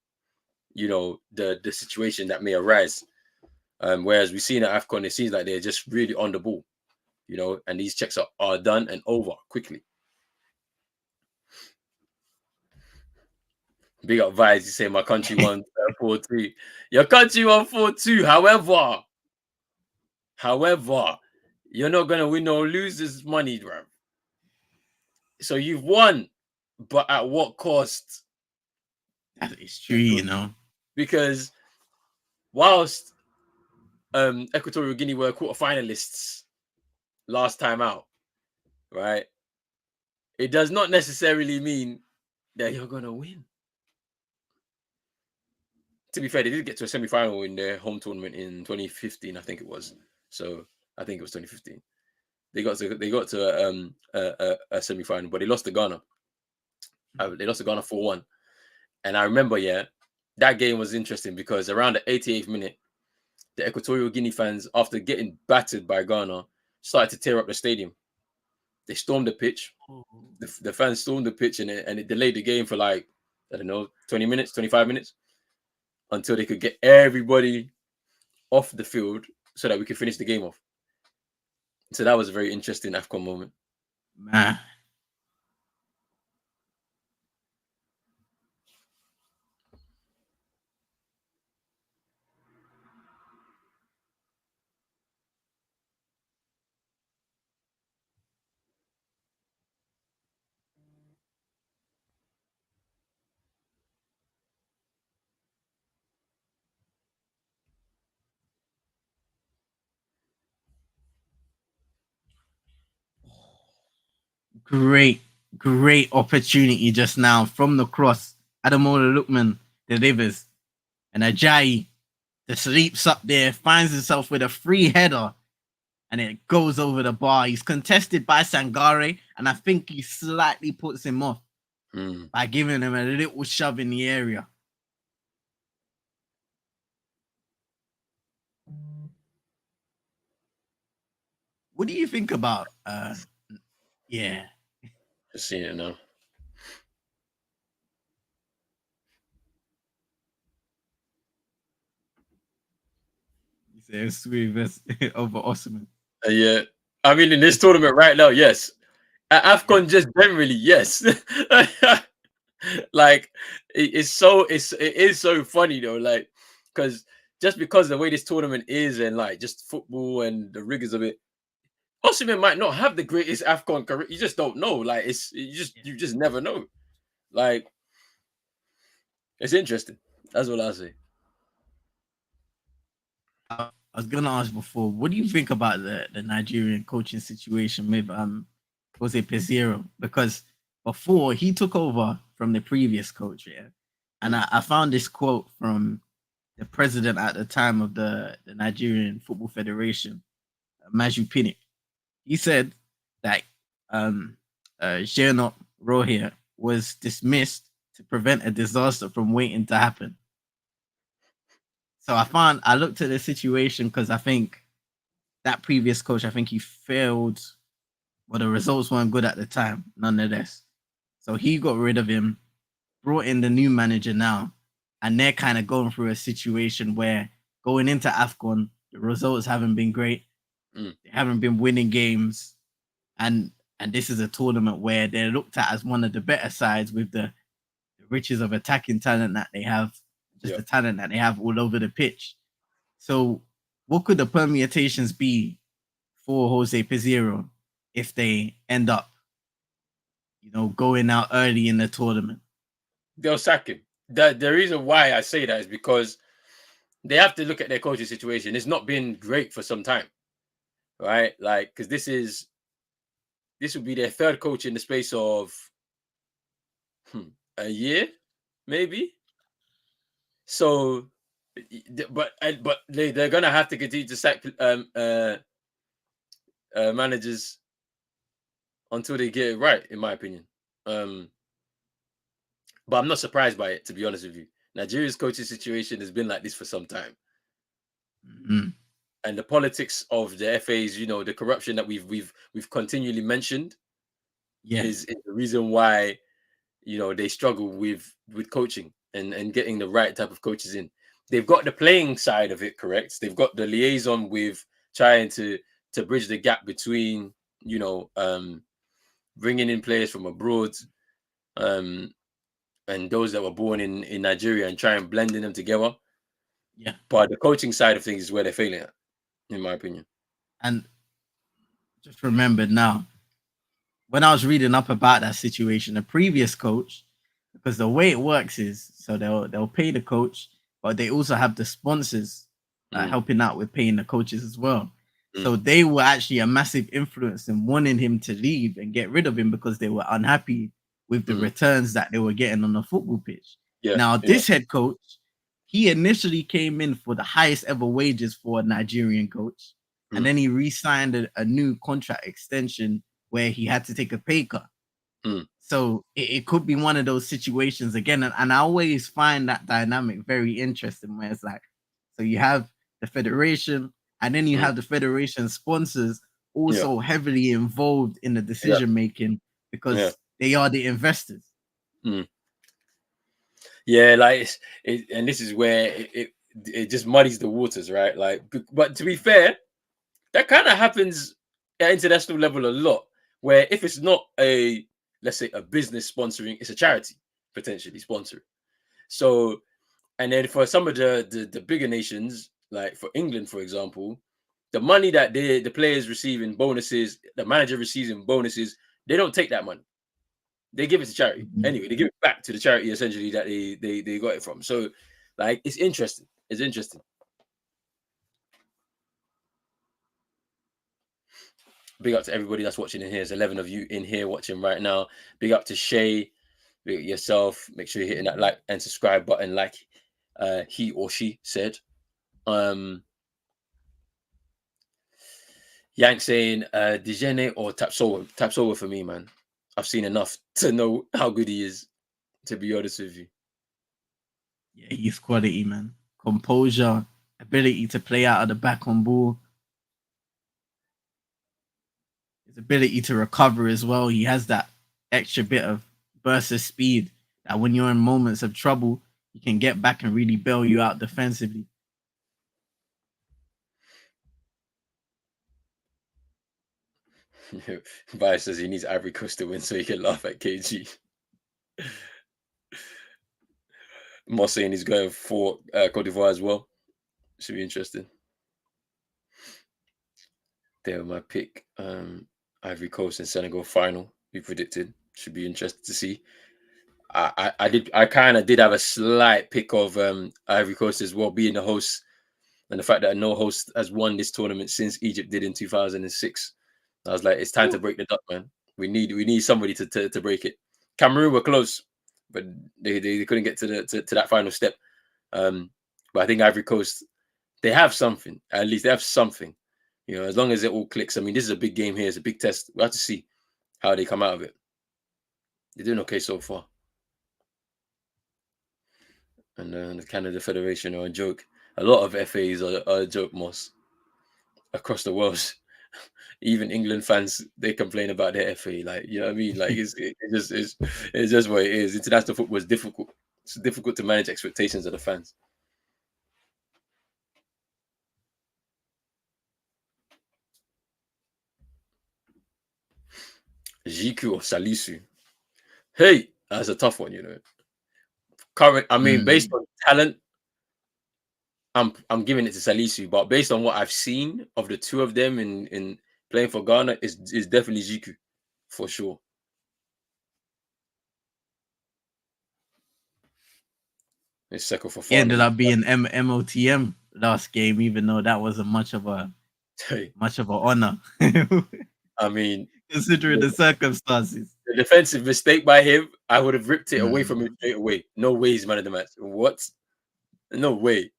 the situation that may arise. Whereas we see in the Afcon, it seems like they're just really on the ball, and these checks are done and over quickly. Big up vibes. You say my country won 4-3. Your country won 4-2. However, you're not gonna win or lose this money, bro. So you've won, but at what cost? That is true. Because whilst Equatorial Guinea were quarterfinalists last time out, right? It does not necessarily mean that you're gonna win. To be fair, they did get to a semi-final in their home tournament in 2015, I think it was. So I think it was 2015. They got to a semi final, but they lost to Ghana. They lost to Ghana 4-1. And I remember, yeah, that game was interesting because around the 88th minute, the Equatorial Guinea fans, after getting battered by Ghana, started to tear up the stadium. They stormed the pitch. The fans stormed the pitch, and it delayed the game for like, I don't know, 20 minutes, 25 minutes, until they could get everybody off the field so that we could finish the game off. So that was a very interesting Afcon moment. Man. Great opportunity just now from the cross. Adamola Lookman delivers, and Ajayi just leaps up there, finds himself with a free header, and it goes over the bar. He's contested by Sangare, and I think he slightly puts him off by giving him a little shove in the area. What do you think about yeah. Just seeing it now. He said Sweet over Osman. Yeah, I mean in this tournament right now, yes. At Afcon, just generally, yes. Like it is so funny though, like because just because the way this tournament is and like just football and the rigors of it, Osimhen might not have the greatest Afcon career. You just don't know. Like you just never know. Like it's interesting. That's what I say. I was gonna ask before, what do you think about the Nigerian coaching situation with Jose Pizarro? Because before he took over from the previous coach, yeah, and I found this quote from the president at the time of the Nigerian Football Federation, Maju Pinnick. He said that Gernot Rohir was dismissed to prevent a disaster from waiting to happen. So I looked at the situation because I think that previous coach, I think he failed. Well, the results weren't good at the time, nonetheless. So he got rid of him, brought in the new manager now, and they're kind of going through a situation where going into AFCON, the results haven't been great. They haven't been winning games, and this is a tournament where they're looked at as one of the better sides with the riches of attacking talent that they have, just the talent that they have all over the pitch. So, what could the permutations be for Jose Pizarro if they end up, going out early in the tournament? They'll sack him. The reason why I say that is because they have to look at their coaching situation. It's not been great for some time, right? Like because this would be their third coach in the space of a year, maybe. So, but they're gonna have to continue to sack managers until they get it right, in my opinion. But I'm not surprised by it, to be honest with you. Nigeria's coaching situation has been like this for some time, and the politics of the FAs, the corruption that we've continually mentioned, is the reason why they struggle with coaching and getting the right type of coaches in. They've got the playing side of it correct. They've got the liaison with trying to bridge the gap between bringing in players from abroad and those that were born in Nigeria and try and blending them together. Yeah. But the coaching side of things is where they're failing at, in my opinion. And just remembered now, when I was reading up about that situation, the previous coach, because the way it works is, so they'll pay the coach, but they also have the sponsors helping out with paying the coaches as well. So they were actually a massive influence in wanting him to leave and get rid of him because they were unhappy with the returns that they were getting on the football pitch. Now, this head coach, he initially came in for the highest ever wages for a Nigerian coach, and then he re-signed a new contract extension where he had to take a pay cut. So it could be one of those situations again. And I always find that dynamic very interesting where it's like, so you have the federation and then you have the federation sponsors also heavily involved in the decision making because they are the investors. Yeah, like and this is where it just muddies the waters, right? Like, but to be fair, that kind of happens at international level a lot, where if it's not let's say a business sponsoring, it's a charity potentially sponsoring. So, and then for some of the bigger nations, like for England, for example, the money that the players receive in bonuses, the manager receives in bonuses, they don't take that money. They give it to charity. Anyway, they give it back to the charity essentially that they got it from. So, like, it's interesting. It's interesting. Big up to everybody that's watching in here. There's 11 of you in here watching right now. Big up to Shay. Big up yourself. Make sure you're hitting that like and subscribe button like he or she said. Yank saying Dijene or Tapsoba. Tapsoba for me, man. I've seen enough to know how good he is, to be honest with you. Yeah, he's quality, man. Composure, ability to play out of the back on ball. His ability to recover as well. He has that extra bit of burst of speed that when you're in moments of trouble, you can get back and really bail you out defensively. Bayer says he needs Ivory Coast to win so he can laugh at KG. Moss saying he's going for Côte d'Ivoire as well. Should be interesting. There, my pick. Ivory Coast and Senegal final. We predicted. Should be interesting to see. I kind of did have a slight pick of Ivory Coast as well, being the host, and the fact that no host has won this tournament since Egypt did in 2006. I was like, it's time to break the duck, man. We need somebody to break it. Cameroon were close, but they couldn't get to that final step. But I think Ivory Coast, they have something. At least they have something. You know, as long as it all clicks. I mean, this is a big game here. It's a big test. We have to see how they come out of it. They're doing okay so far. And the Canada Federation are a joke. A lot of FAs are a joke, Moss, across the world. Even England fans, they complain about their FA. Like, you know what I mean? Like, it's just what it is. International football is difficult. It's difficult to manage expectations of the fans. Jiku or Salisu? Hey, that's a tough one, you know. Based on talent, I'm giving it to Salisu, but based on what I've seen of the two of them in playing for Ghana, is definitely Jiku for sure. It's second for fun. He ended up being MOTM last game, even though that wasn't much of a honor. I mean, considering the circumstances. The defensive mistake by him, I would have ripped it away from him straight away. No way he's man of the match. What? No way.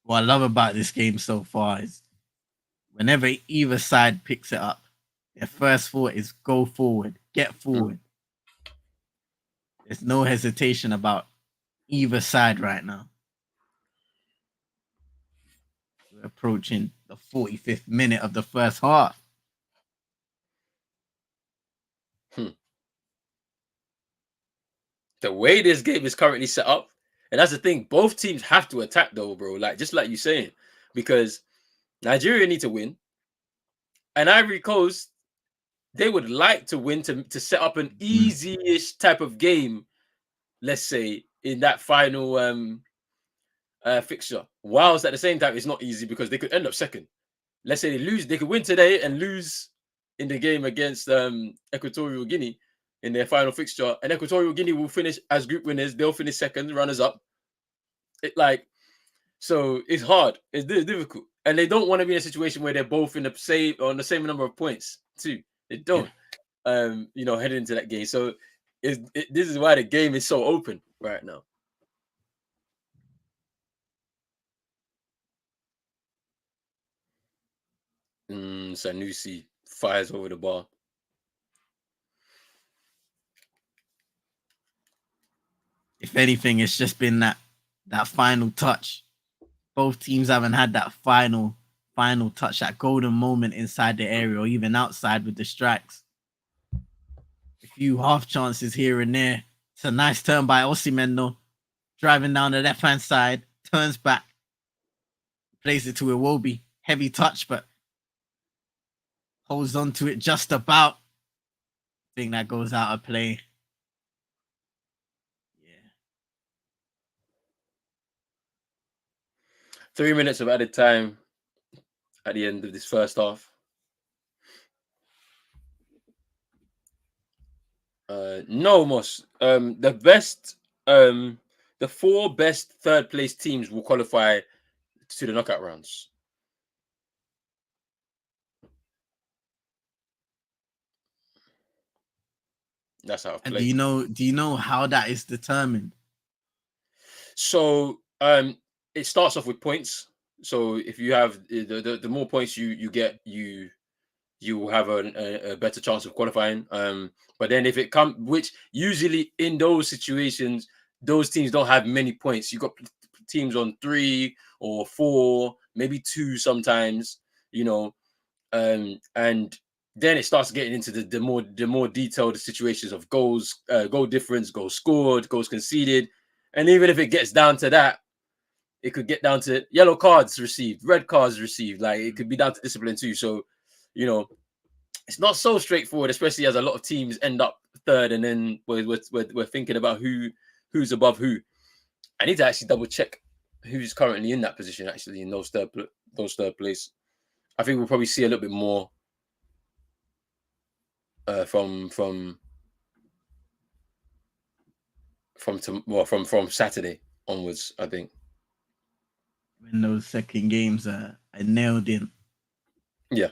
What I love about this game so far is whenever either side picks it up, their first thought is go forward, get forward. There's no hesitation about either side right now. We're approaching the 45th minute of the first half. The way this game is currently set up, and that's the thing, both teams have to attack though, bro. Like, just like you're saying, because Nigeria need to win, and Ivory Coast, they would like to win to set up an easy-ish type of game, let's say, in that final fixture. Whilst at the same time, it's not easy because they could end up second. Let's say they lose, they could win today and lose in the game against Equatorial Guinea in their final fixture, and Equatorial Guinea will finish as group winners. They'll finish second, runners up. So it's hard. It's difficult, and they don't want to be in a situation where they're both on the same number of points too. They don't, head into that game. So this is why the game is so open right now. Sanusi fires over the bar. If anything, it's just been that final touch. Both teams haven't had that final touch, that golden moment inside the area or even outside with the strikes. A few half chances here and there. It's a nice turn by Osimhen though. Driving down the left-hand side, turns back, plays it to Iwobi. Heavy touch, but holds on to it just about. I think that goes out of play. 3 minutes of added time at the end of this first half. No, Moss. The four best third place teams will qualify to the knockout rounds. That's how. And do you know how that is determined? So it starts off with points. So if you have the more points you get, you will have a better chance of qualifying. But then if it which usually in those situations, those teams don't have many points. You got teams on 3 or 4, maybe 2 sometimes, and then it starts getting into the more detailed situations of goals, goal difference, goals scored, goals conceded, and even if it gets down to that, it could get down to yellow cards received, red cards received. Like it could be down to discipline too. So, it's not so straightforward, especially as a lot of teams end up third, and then we're thinking about who's above who. I need to actually double check who's currently in that position. Actually, in those third place, I think we'll probably see a little bit more from Saturday onwards. I think when those second games are nailed in. Yeah.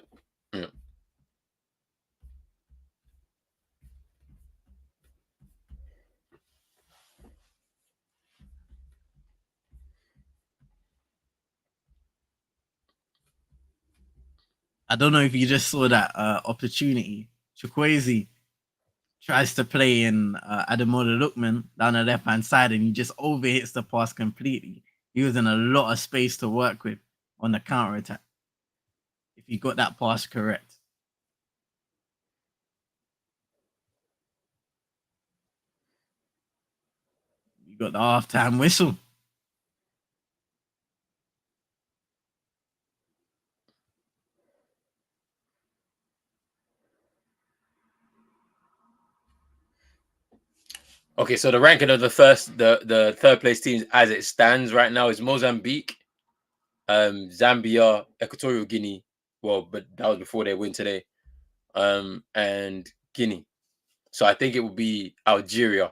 I don't know if you just saw that opportunity. Chukwueze tries to play in Ademola Lookman down the left-hand side, and he just overhits the pass completely. He was in a lot of space to work with on the counter-attack if he got that pass correct. You got the half-time whistle. Okay, so the ranking of the third place teams as it stands right now is Mozambique, Zambia, Equatorial Guinea. Well, but that was before their win today. And Guinea. So I think it will be Algeria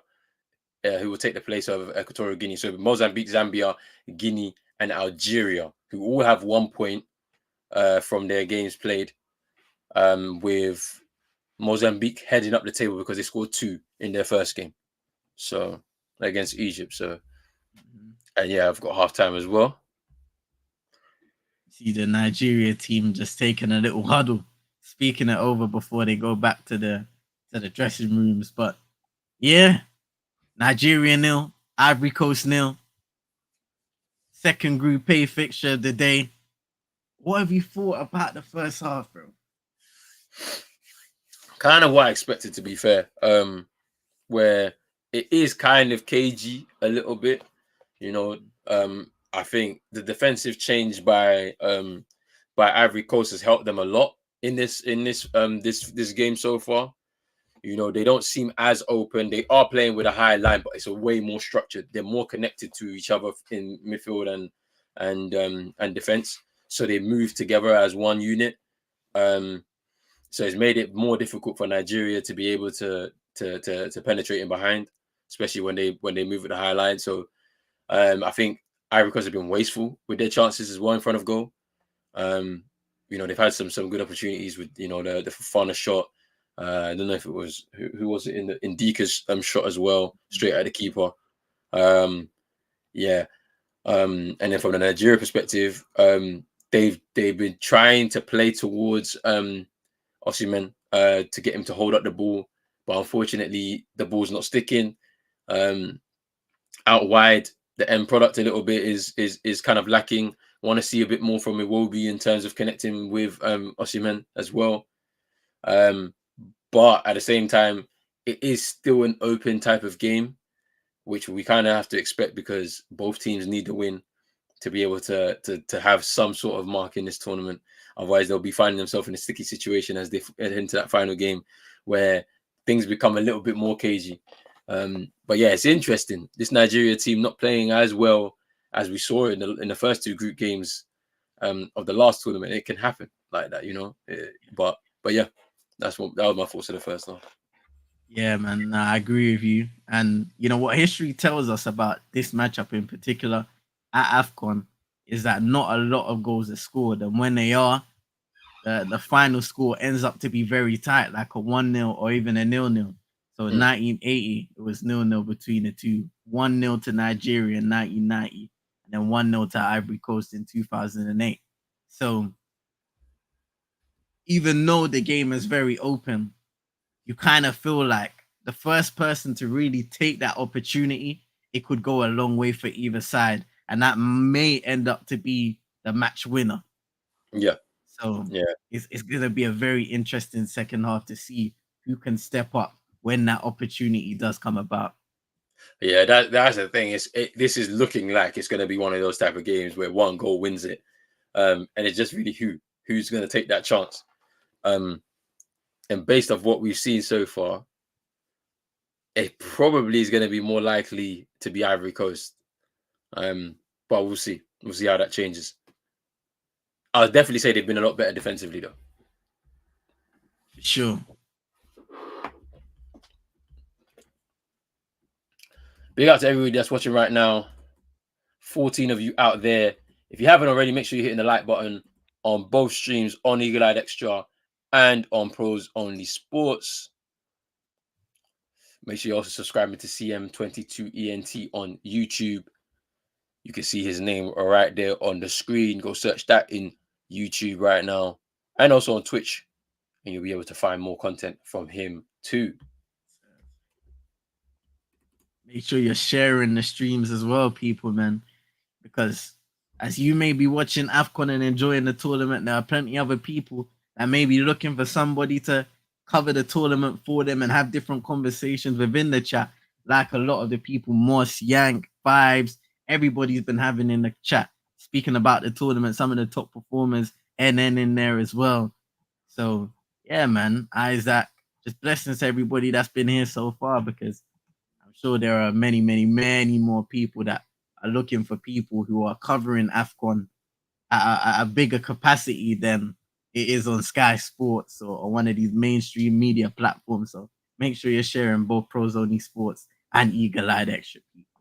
who will take the place of Equatorial Guinea. So Mozambique, Zambia, Guinea, and Algeria, who all have 1 point from their games played, with Mozambique heading up the table because they scored 2 in their first game. So against Egypt. So and yeah, I've got halftime as well. See the Nigeria team just taking a little huddle, speaking it over before they go back to the dressing rooms. But yeah, Nigeria 0, Ivory Coast 0. Second Group A fixture of the day. What have you thought about the first half, bro? Kind of what I expected, to be fair. Where it is kind of cagey a little bit, I think the defensive change by Ivory Coast has helped them a lot in this game so far. They don't seem as open. They are playing with a high line, but it's a way more structured. They're more connected to each other in midfield and defense. So they move together as one unit. So it's made it more difficult for Nigeria to be able to penetrate in behind, especially when they move with the high line. So I think Ivory Coast have been wasteful with their chances as well in front of goal. They've had some good opportunities with the Fofana shot. I don't know if it was who was it in Dika's shot as well, straight at the keeper. And then from the Nigeria perspective, they've been trying to play towards Osimhen to get him to hold up the ball, but unfortunately the ball's not sticking. Out wide, the end product a little bit is kind of lacking. Want to see a bit more from Iwobi in terms of connecting with Osimhen as well. But at the same time, it is still an open type of game, which we kind of have to expect because both teams need the win to be able to have some sort of mark in this tournament. Otherwise, they'll be finding themselves in a sticky situation as they head into that final game where things become a little bit more cagey. But yeah, it's interesting. This Nigeria team not playing as well as we saw in the first 2 group games of the last tournament. It can happen like that, But yeah, that was my thoughts of the first half. Yeah, man, I agree with you. And what history tells us about this matchup in particular at Afcon is that not a lot of goals are scored, and when they are, the final score ends up to be very tight, like a 1-0 or even a 0-0. So in 1980, it was 0-0 between the two. 1-0 to Nigeria in 1990, and then 1-0 to Ivory Coast in 2008. So even though the game is very open, you kind of feel like the first person to really take that opportunity, it could go a long way for either side. and that may end up to be the match winner. Yeah. So Yeah. it's going to be a very interesting second half to see who can step up when that opportunity does come about. Yeah, that's the thing. This is looking like it's going to be one of those type of games where one goal wins it, and it's just really who's going to take that chance. And based off what we've seen so far, it probably is going to be more likely to be Ivory Coast. But we'll see. We'll see how that changes. I'll definitely say they've been a lot better defensively, though. Sure. Big out to everybody that's watching right now. 14 of you out there. If you haven't already, make sure you're hitting the like button on both streams, on Eagle Eye Extra and on Pros Only Sports. Make sure you're also subscribing to CM22ENT on YouTube. You can see his name right there on the screen. Go search that in YouTube right now. And also on Twitch. And you'll be able to find more content from him too. Make sure you're sharing the streams as well, people, man. Because as you may be watching Afcon and enjoying the tournament, there are plenty other people that may be looking for somebody to cover the tournament for them and have different conversations within the chat, like a lot of the people, Moss, Yank, Vibes, everybody's been having in the chat, speaking about the tournament, some of the top performers, NN in there as well. So, yeah, man, Isaac, just blessings to everybody that's been here so far, because I'm sure there are many, many, many more people that are looking for people who are covering Afcon at a bigger capacity than it is on Sky Sports or one of these mainstream media platforms. So make sure you're sharing both Pros Only Sports and Eagle Eye Extra, people.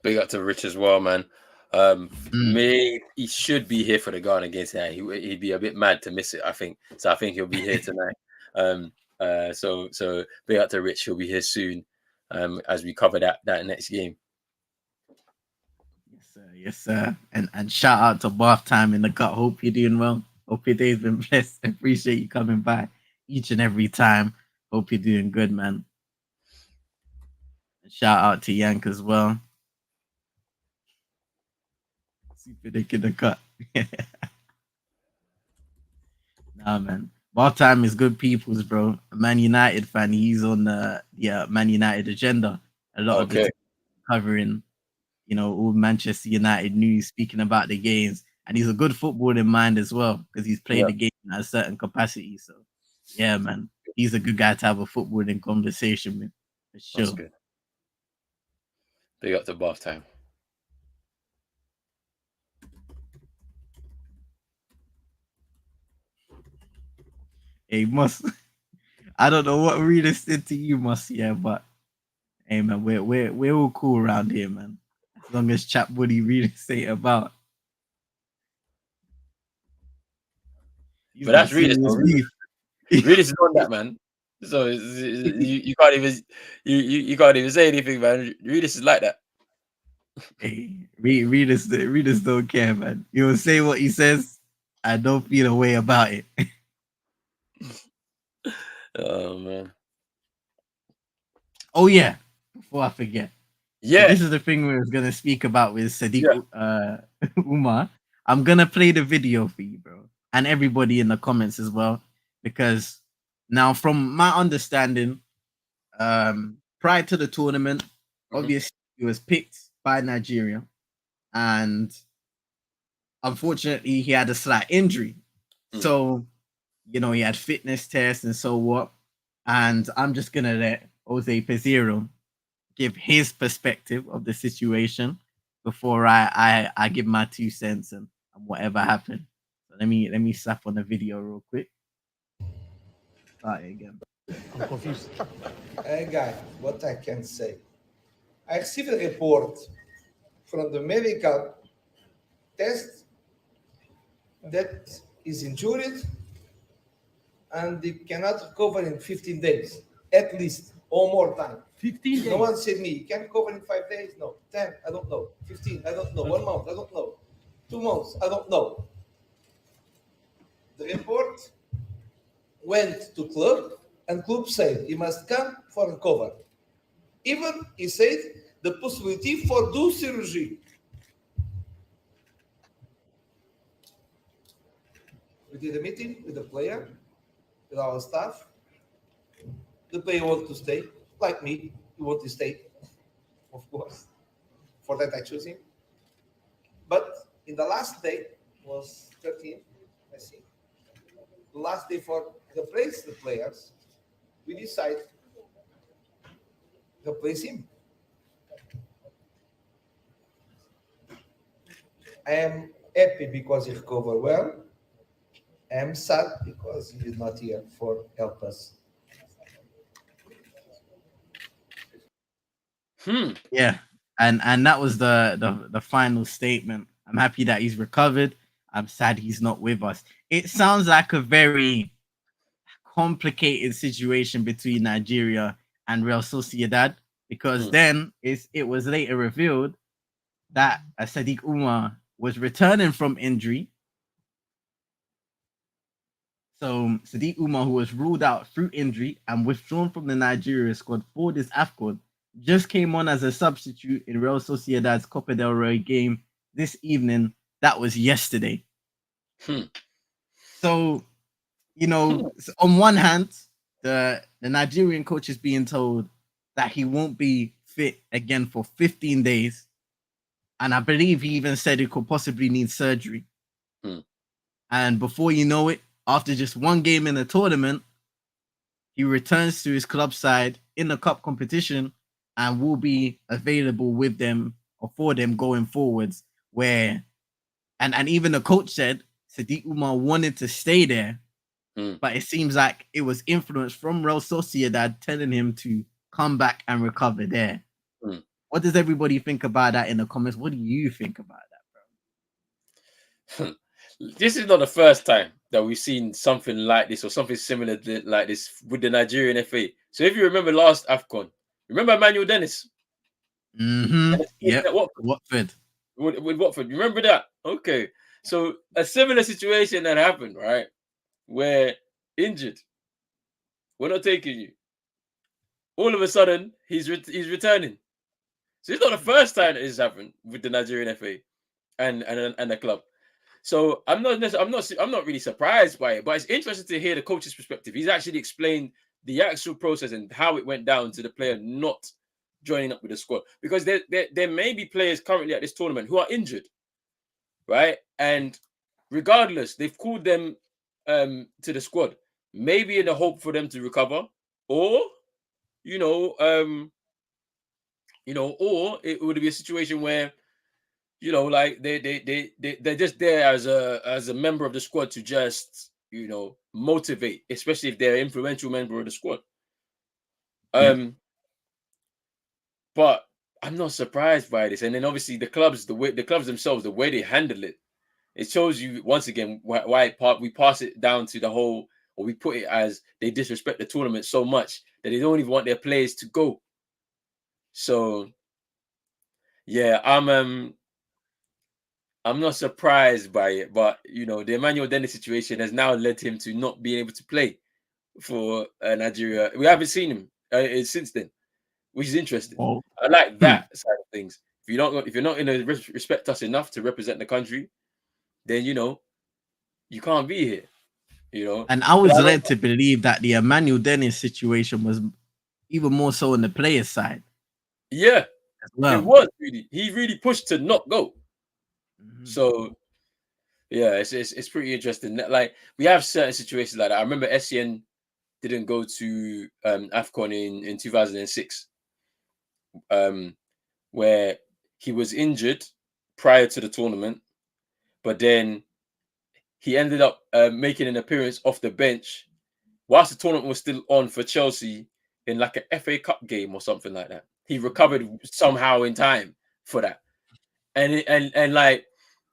Big up to Rich as well, man. He should be here for the Ghana against that. He'd be a bit mad to miss it, I think. So I think he'll be here tonight. So big up to Rich. He'll be here soon as we cover that next game. Yes, sir. And shout out to Bath Time in the Gut. Hope you're doing well. Hope your day's been blessed. Appreciate you coming by each and every time. Hope you're doing good, man. And shout out to Yank as well. Super Dick in the Gut. Nah, man. Bath Time is good people's, bro. A Man United fan. He's on the Man United agenda. A lot of the covering, all Manchester United news, speaking about the games. And he's a good footballing mind as well, because he's played the game at a certain capacity. So, yeah, man. He's a good guy to have a footballing conversation with. For sure. That's good. Big up to Bath Time. Hey, Mus. I don't know what Rita said to you, Mus, but hey, man, we're all cool around here, man. As long as Chap Woody Rita say about. But that's Rita's Rita's on that, man. So you can't even you can't even say anything, man. Rita's is like that. Hey, readers don't care, man. He'll say what he says. I don't feel a way about it. Oh man. Oh yeah. Before I forget. Yeah. So this is the thing we was gonna speak about with Sadiq Umar. I'm gonna play the video for you, bro. And everybody in the comments as well. Because now from my understanding, prior to the tournament, obviously he was picked by Nigeria. And unfortunately, he had a slight injury. So, he had fitness tests and so what. And I'm just going to let Jose Pizarro give his perspective of the situation before I give my 2 cents and whatever happened. So let me slap on the video real quick. Start it again. I'm confused. Guy, what I can say. I received a report from the medical test that is injured and they cannot recover in 15 days, at least, or more time. 15 days? No one said me, you can recover in 5 days? No. 10, I don't know. 15, I don't know. 1 month, I don't know. 2 months, I don't know. The report went to club, and club said he must come for recover. Even he said the possibility for do surgery. We did a meeting with the player, with our staff. The player wanted to stay, like me. He wanted to stay, of course. For that, I choose him. But in the last day was 13th, I think. The last day for the players, we decide to place him. I am happy because he recovered well. I am sad because he is not here for help us. Yeah, and that was the final statement. I'm happy that he's recovered. I'm sad he's not with us. It sounds like a very complicated situation between Nigeria and Real Sociedad because then it was later revealed that Sadiq Umar was returning from injury. So Sadiq Umar, who was ruled out through injury and withdrawn from the Nigeria squad for this Afcon, just came on as a substitute in Real Sociedad's Copa del Rey game this evening. That was yesterday. So, on one hand, the Nigerian coach is being told that he won't be fit again for 15 days. And I believe he even said he could possibly need surgery. And before you know it, after just one game in the tournament, he returns to his club side in the cup competition and will be available with them or for them going forwards. And even the coach said Sadiq Umar wanted to stay there, but it seems like it was influence from Real Sociedad telling him to come back and recover there. What does everybody think about that in the comments? What do you think about that, bro? This is not the first time that we've seen something like this or something similar like this with the Nigerian FA. So if you remember last Afcon, remember Emmanuel Dennis? Yeah, Watford. With Watford. Remember that? Okay. So a similar situation that happened, right? Where injured. We're not taking you. All of a sudden, he's returning. So it's not the first time that this happened with the Nigerian FA and the club. So I'm not really surprised by it, but it's interesting to hear the coach's perspective. He's actually explained the actual process and how it went down to the player not joining up with the squad, because there may be players currently at this tournament who are injured, right? And regardless, they've called them to the squad, maybe in the hope for them to recover, or or it would be a situation where like they're just there as a member of the squad to just motivate, especially if they're an influential member of the squad. But I'm not surprised by this. And then obviously the clubs themselves, the way they handle it, it shows you once again why we pass it down to the whole, or we put it as they disrespect the tournament so much that they don't even want their players to go. So yeah, I'm not surprised by it, but the Emmanuel Dennis situation has now led him to not being able to play for Nigeria. We haven't seen him since then, which is interesting. Oh. I like that side of things. If you're not going to respect us enough to represent the country, then you can't be here. And I was led to believe that the Emmanuel Dennis situation was even more so on the player's side. Yeah, as well. It was he really pushed to not go. So yeah, it's pretty interesting. Like, we have certain situations like that. I remember Essien didn't go to Afcon in 2006, where he was injured prior to the tournament, but then he ended up making an appearance off the bench whilst the tournament was still on for Chelsea in like an FA Cup game or something like that. He recovered somehow in time for that, and like,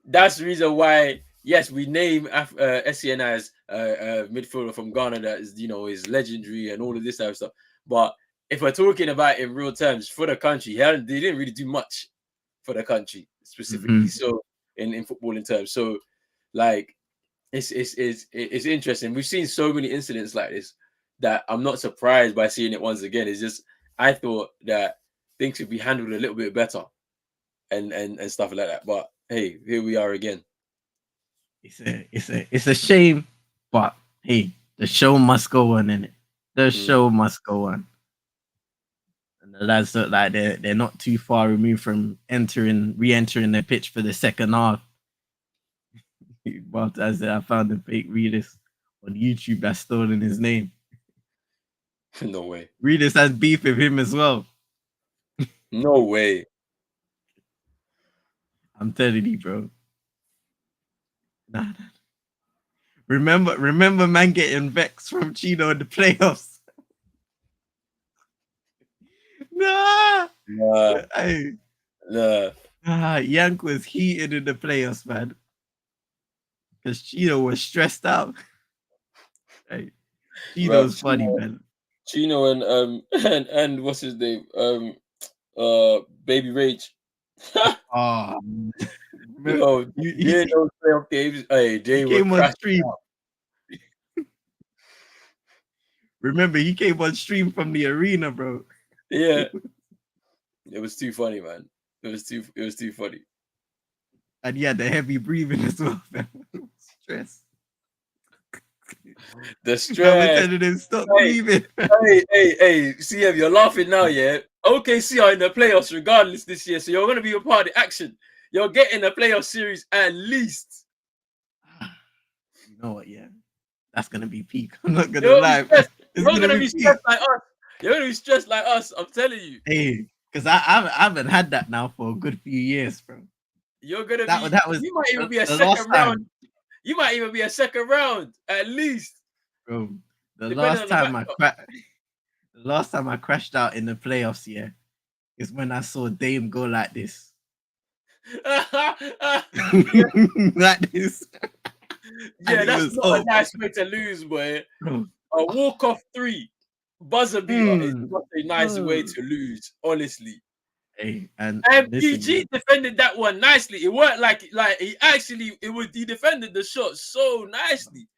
that's the reason why, yes, we name Essien as a midfielder from Ghana that is, is legendary and all of this type of stuff. But if we're talking about in real terms for the country, they didn't really do much for the country specifically. So in footballing terms, so like, it's interesting. We've seen so many incidents like this that I'm not surprised by seeing it once again. It's just, I thought that things should be handled a little bit better and stuff like that. But hey, here we are again. it's a shame, but hey, the show must go on, innit? The show must go on. And the lads look like they're not too far removed from re-entering the pitch for the second half. But as I found the fake Reedus on YouTube that's stolen his name. No way. Reedus has beef with him as well. No way. I'm telling you, bro. Nah. Remember, man, getting vexed from Chino in the playoffs. Nah. Hey. Yank was heated in the playoffs, man. Because Chino was stressed out. Hey, Chino's funny, man. Chino and what's his name? Baby Rage. Oh, yo, those playoff games. Hey, they were came on stream. Remember, he came on stream from the arena, bro. Yeah, it was too funny, man. It was too funny. And he had the heavy breathing as well, man. Stress. The stress. I was stop breathing. Hey, CM, you're laughing now, yeah? OKC are in the playoffs regardless this year, so you're going to be a part of the action. You're getting a playoff series at least. You know what, yeah? That's going to be peak. I'm not going to lie. You're going to be stressed like us. You're going to be stressed like us, I'm telling you. Hey, because I haven't had that now for a good few years, bro. You're going to be... You might even be a second round. You might even be a second round, at least. Bro, the last time I crashed out in the playoffs, yeah, is when I saw Dame go like this. Like this. Yeah, that's not a nice way to lose, boy. A walk-off 3, buzzer beater is not a nice way to lose, honestly. Hey, and PG defended that one nicely. It worked like he defended the shot so nicely.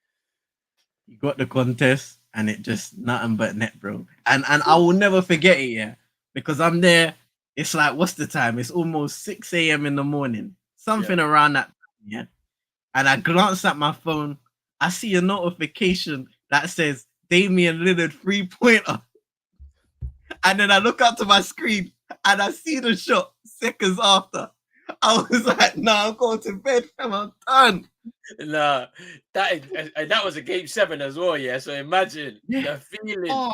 He got the contest and it just nothing but net, bro. And I will never forget it, yeah. Because I'm there. It's like, what's the time? It's almost 6 a.m. in the morning. Something around that time, yeah. And I glance at my phone. I see a notification that says Damian Lillard 3-pointer. And then I look up to my screen and I see the shot seconds after. I was like, I'm going to bed, fam. I'm done. Nah, that was a game 7 as well, yeah. So imagine the feeling,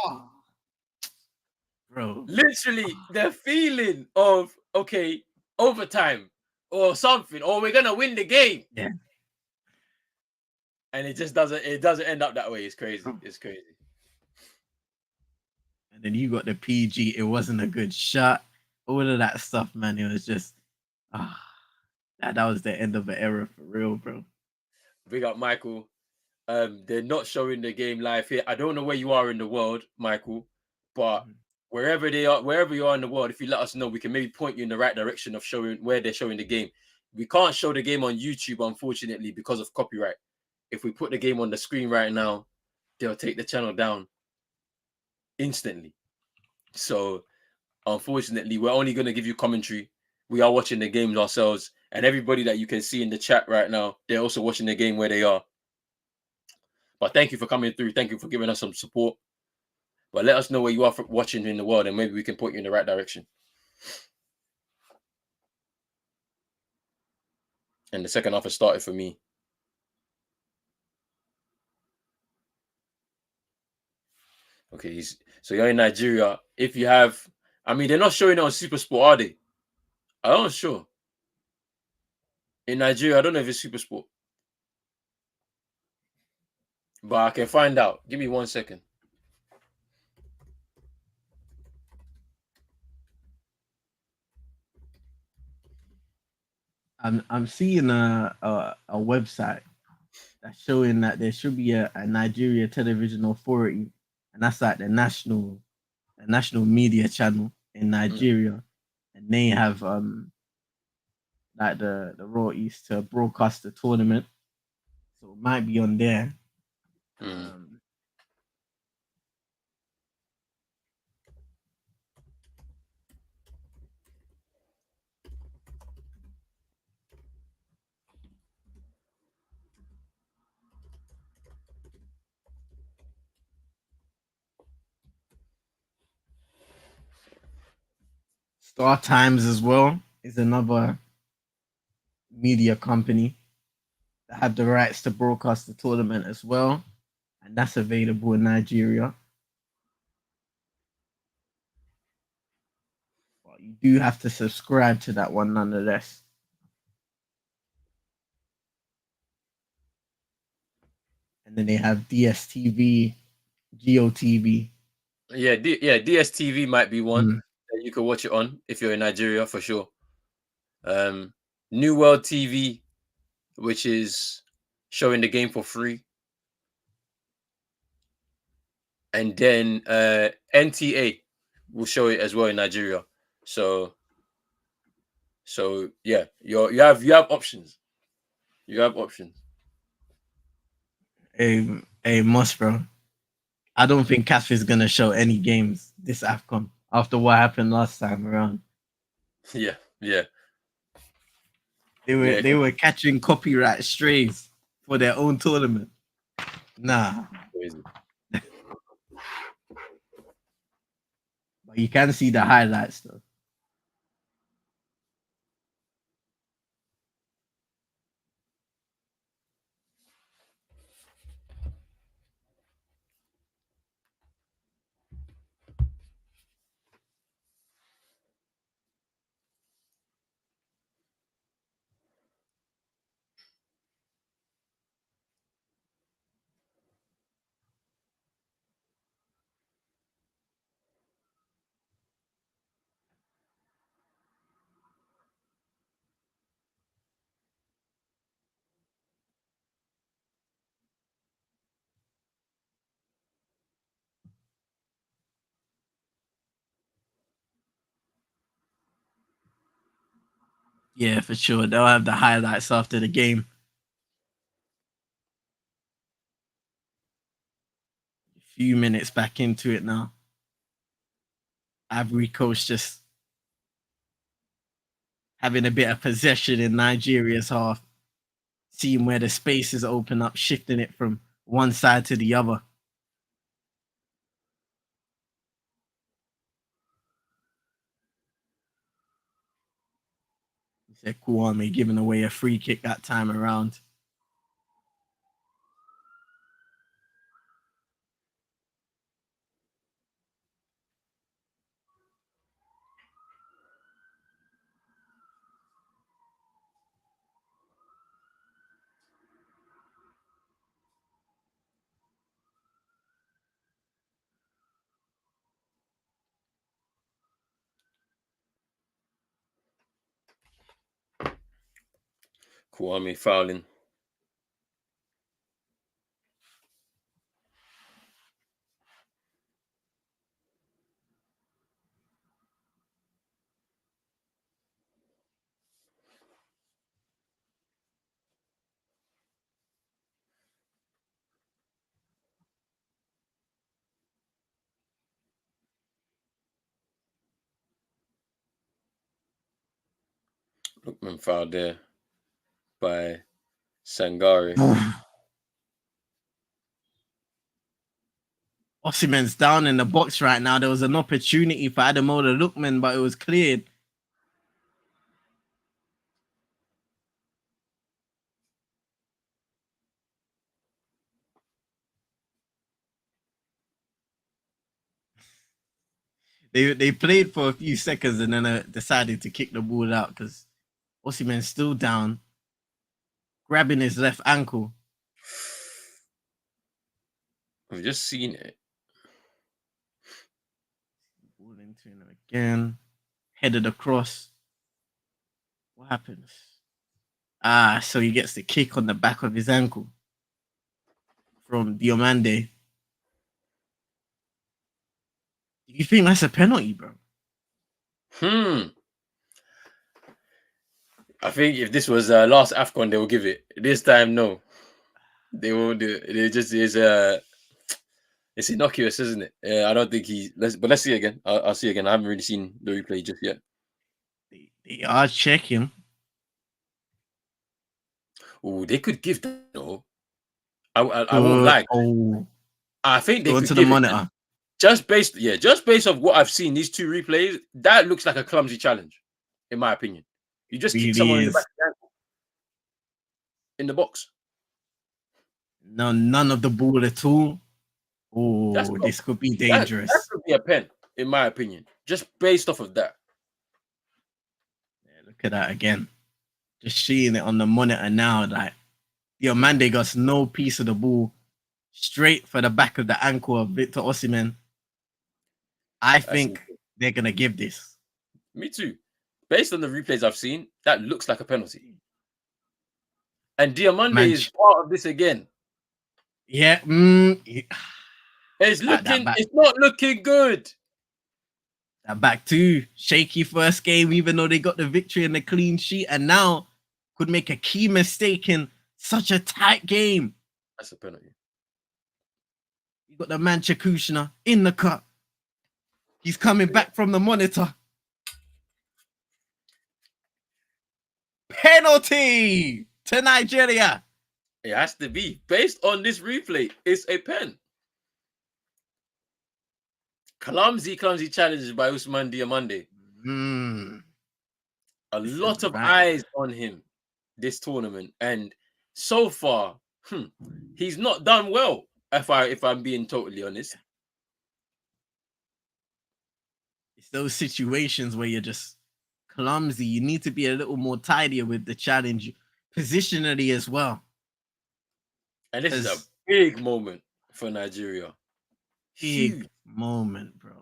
bro. Literally the feeling of overtime or something, or we're gonna win the game. Yeah. And it just doesn't end up that way. It's crazy. It's crazy. And then you got the PG. It wasn't a good shot. All of that stuff, man. It was just that was the end of an era for real, bro. Big up, Michael. They're not showing the game live here. I don't know where you are in the world, Michael, but wherever you are in the world, if you let us know, we can maybe point you in the right direction of showing where they're showing the game. We can't show the game on YouTube, unfortunately, because of copyright. If we put the game on the screen right now, they'll take the channel down instantly. So, unfortunately, we're only going to give you commentary. We are watching the games ourselves, and everybody that you can see in the chat right now, they're also watching the game where they are. But thank you for coming through. Thank you for giving us some support. But let us know where you are watching in the world, and maybe we can point you in the right direction. And the second half has started for me. Okay, so you're in Nigeria. If you have, they're not showing it on Super Sport, are they? I'm not sure. In Nigeria, I don't know if it's Super Sport. But I can find out. Give me 1 second. I'm seeing a website that's showing that there should be a Nigeria Television Authority, and that's like the national media channel in Nigeria, and they have like the royalties to broadcast the tournament, so it might be on there. Star Times as well is another media company that have the rights to broadcast the tournament as well, and that's available in Nigeria. But you do have to subscribe to that one nonetheless. And then they have DSTV, GOTV. Yeah, DSTV might be one Mm. that you could watch it on if you're in Nigeria for sure. New World TV, which is showing the game for free. And then NTA will show it as well in Nigeria. So yeah, you have options. You have options. A must, bro. I don't think CAF is gonna show any games this Afcon after what happened last time around. Yeah, yeah. They were catching copyright strays for their own tournament. Nah, Crazy. but you can see the highlights though. Yeah, for sure. They'll have the highlights after the game. A few minutes back into it now. Ivory Coast just having a bit of possession in Nigeria's half. Seeing where the spaces open up, shifting it from one side to the other. He said Kwame giving away a free kick that time around. Kwame fouling. Lookman fouled there by Sangare. Osimhen's down in the box right now. There was an opportunity for Ademola Lookman, but it was cleared. They played for a few seconds and then decided to kick the ball out because Osimhen's still down, grabbing his left ankle. We've just seen it. Ball into him again, headed across. What happens? So he gets the kick on the back of his ankle from Diomande. Do you think that's a penalty, bro? I think if this was last Afcon, they will give it. This time, no. They won't do it. It's innocuous, isn't it? I don't think let's see again. I'll see again. I haven't really seen the replay just yet. They are checking. Oh, they could give that. No, I won't lie. Oh, I think they go could into give the it, monitor. just based off what I've seen, these two replays, that looks like a clumsy challenge, in my opinion. You just kick someone in the back of the ankle in the box. No, none of the ball at all. Oh, this could be dangerous. That could be a pen, in my opinion, just based off of that. Yeah, look at that again. Just seeing it on the monitor now, like Diomande got no piece of the ball straight for the back of the ankle of Victor Osimhen. I think they're gonna give this. Me too. Based on the replays I've seen, that looks like a penalty. And Diomande is part of this again. Yeah. It's not looking good. That back two, shaky first game, even though they got the victory and the clean sheet, and now could make a key mistake in such a tight game. That's a penalty. You got the man Chakushna in the cut. He's coming back from the monitor. Penalty to Nigeria. It has to be. Based on this replay, it's a pen. Clumsy challenges by Ousmane Diomande. A lot of eyes on him this tournament, and so far, he's not done well. If I'm being totally honest, it's those situations where you're just clumsy. You need to be a little more tidier with the challenge, positionally as well. And this is a big moment for Nigeria. Big moment, bro.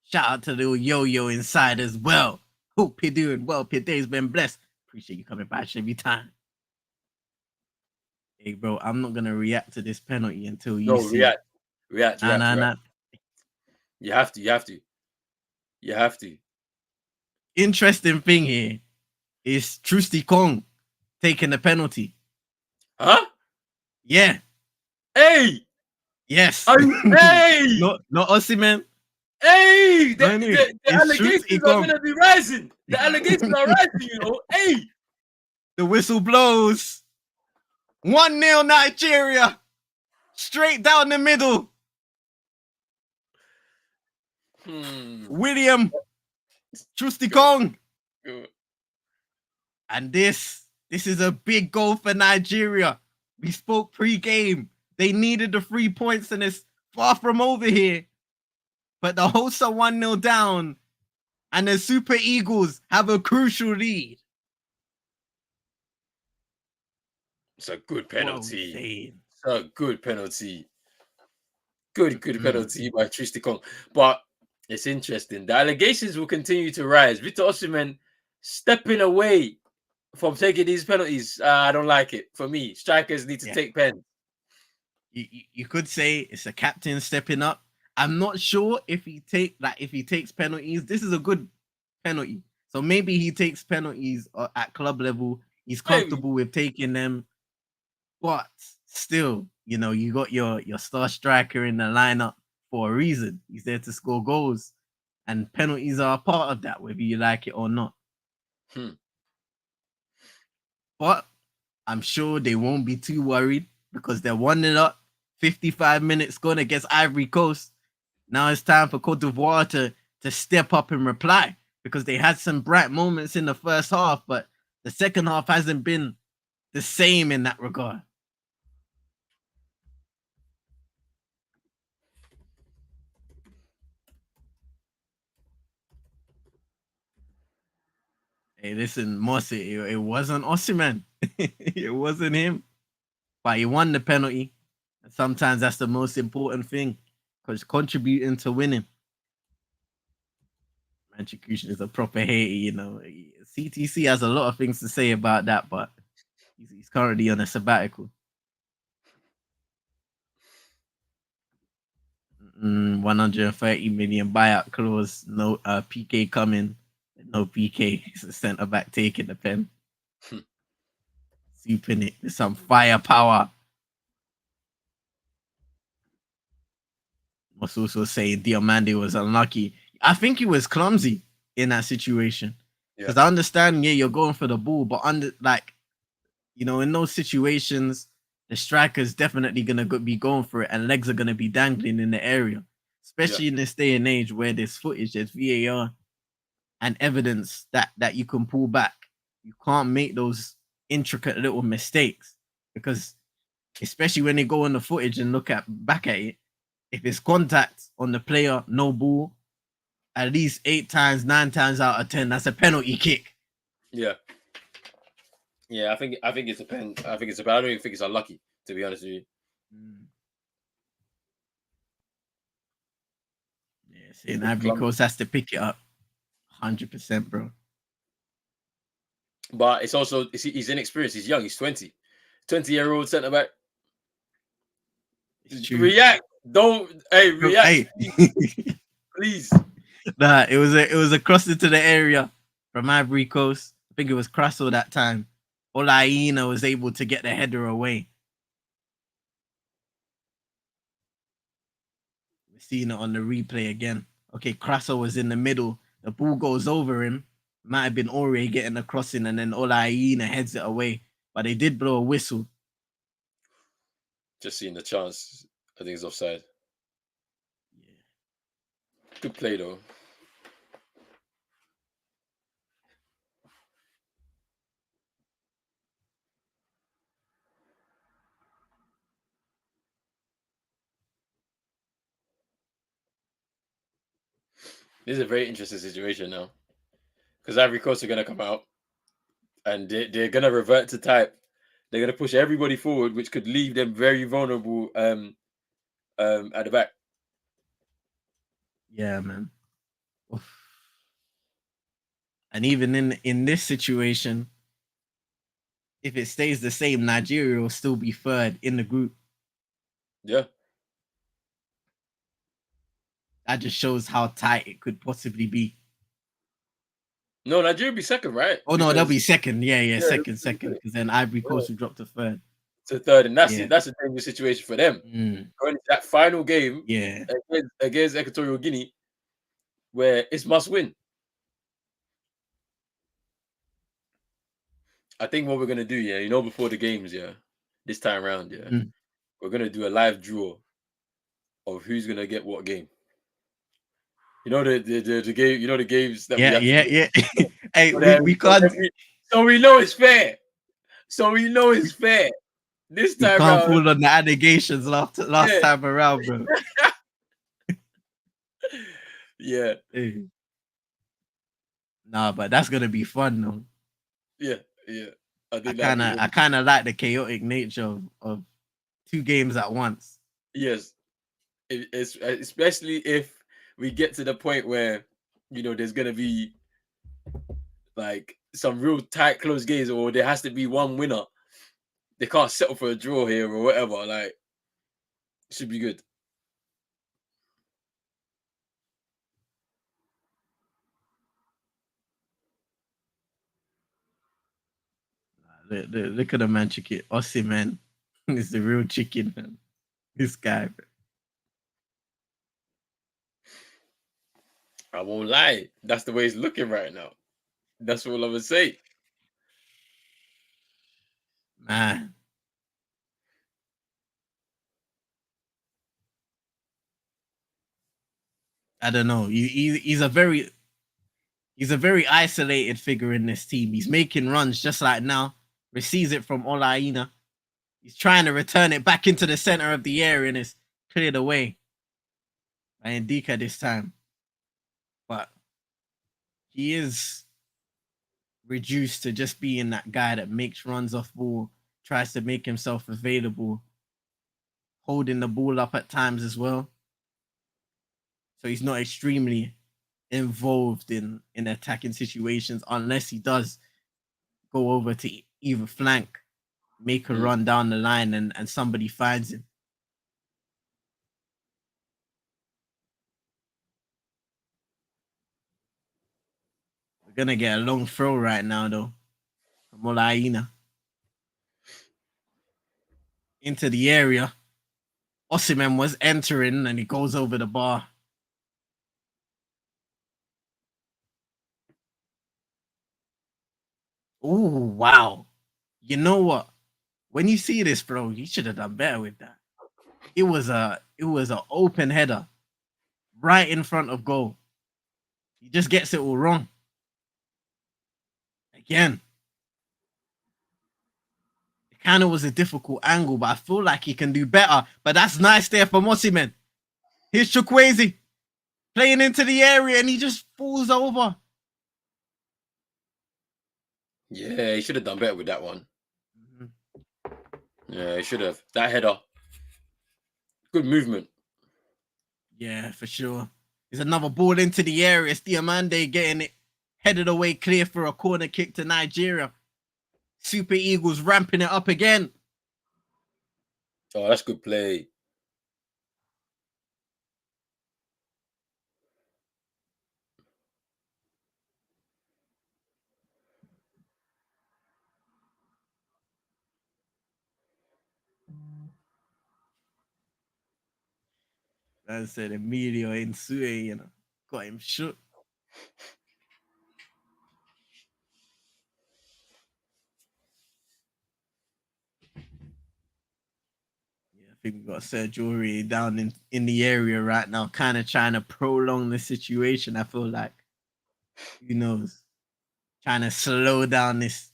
Shout out to the little yo-yo inside as well. Hope you're doing well. Your day's been blessed. Appreciate you coming back every time. Hey, bro, I'm not gonna react to this penalty until you see. React. Nah. You have to. Interesting thing here is Trusty Kong taking the penalty. Huh? Yeah. Hey. Yes. Hey. Not Osimhen. Hey. The allegations are gonna be rising. The allegations are rising, you know. Hey. The whistle blows. 1-0 Nigeria. Straight down the middle. William Trusty Kong. And this is a big goal for Nigeria. We spoke pre-game. They needed the 3 points and it's far from over here. But the hosts are 1-0 down. And the Super Eagles have a crucial lead. It's a good penalty. It's a good penalty. Good penalty by Trusty Kong. But it's interesting. The allegations will continue to rise. Victor Osimhen stepping away from taking these penalties. I don't like it. For me, strikers need to take pens. You could say it's a captain stepping up. I'm not sure if he takes penalties. This is a good penalty. So maybe he takes penalties at club level. He's comfortable with taking them. But still, you got your star striker in the lineup for a reason. He's there to score goals. And penalties are a part of that, whether you like it or not. But I'm sure they won't be too worried because they're 1-0 up, 55 minutes gone against Ivory Coast. Now it's time for Côte d'Ivoire to step up and reply because they had some bright moments in the first half, but the second half hasn't been the same in that regard. Hey, listen, Mossy, it wasn't Osimhen. It wasn't him. But he won the penalty. And sometimes that's the most important thing because contributing to winning. Manchukution is a proper hater, CTC has a lot of things to say about that, but he's currently on a sabbatical. 130 million buyout clause, no PK coming. No PK. It's a centre back taking the pen. Souping it with some firepower. Was also saying Diomande was unlucky. I think he was clumsy in that situation. Because I understand, you're going for the ball, but in those situations, the striker's definitely gonna be going for it, and legs are gonna be dangling in the area. especially in this day and age where there's footage, there's VAR and evidence that you can pull back. You can't make those intricate little mistakes because, especially when they go on the footage and look back at it, if it's contact on the player, no ball, at least 8 times, 9 times out of 10, that's a penalty kick. Yeah. Yeah, I think it's a pen. I think it's a. I don't even think it's unlucky, to be honest with you. Yeah, seeing Ivory Coast has to pick it up, 100%, bro. But it's also he's inexperienced. He's young. He's 20-year-old centre back. React. Don't react. Hey. Please. Nah, it was a cross into the area from Ivory Coast. I think it was Crasso that time. Olaina was able to get the header away. We're seeing it on the replay again. Okay, Crasso was in the middle. The ball goes over him. Might have been Ore getting the crossing, and then Olaina heads it away. But they did blow a whistle. Just seeing the chance. I think it's offside. Yeah. Good play though. This is a very interesting situation now, because Ivory Coast are going to come out and they're going to revert to type. They're going to push everybody forward, which could leave them very vulnerable at the back. Yeah, man. Oof. And even in this situation, if it stays the same, Nigeria will still be third in the group. Yeah. That just shows how tight it could possibly be. No, Nigeria will be second, right? Oh, no, they'll be second. Yeah, second. Because then Ivory Coast will drop to third. To third, and that's it. That's a dangerous situation for them. Going to that final game against Equatorial Guinea, where it's must win. I think what we're going to do, before the games, this time around, we're going to do a live draw of who's going to get what game. You know the game. You know the games that we have to do. Hey, we can't. So we know it's fair. This time we can't fall on the allegations last time around, bro. Yeah. Hey. Nah, but that's gonna be fun though. Yeah. I kind of like the chaotic nature of 2 games at once. Yes, it's especially if we get to the point where there's gonna be like some real tight, close games, or there has to be one winner. They can't settle for a draw here or whatever. Like, it should be good. Look at the man chicken. Aussie, man. It's the real chicken, man. This guy, man. I won't lie. That's the way it's looking right now. That's all I'm gonna say. Man. I don't know. He's a very isolated figure in this team. He's making runs just like now. Receives it from Olaina. He's trying to return it back into the center of the area and it's cleared away by Ndika this time. But he is reduced to just being that guy that makes runs off ball, tries to make himself available, holding the ball up at times as well. So he's not extremely involved in attacking situations unless he does go over to either flank, make a run down the line and somebody finds him. We're going to get a long throw right now, though, from Olaina. Into the area. Osimhen was entering and he goes over the bar. Oh, wow. You know what? When you see this, bro, you should have done better with that. It was an open header. right in front of goal. He just gets it all wrong. Again, it kind of was a difficult angle, but I feel like he can do better. But that's nice there for Mossiman. Here's Chukwueze playing into the area and he just falls over. Yeah, he should have done better with that one. Yeah, he should have. That header. Good movement. Yeah, for sure. There's another ball into the area. It's Diamande getting it headed away clear for a corner kick to Nigeria. Super Eagles ramping it up again. Oh, that's good play. I said Emilio Insue, got him shook. Yeah, I think we got Sergio Aurier down in the area right now, kind of trying to prolong the situation. I feel like, who knows, trying to slow down this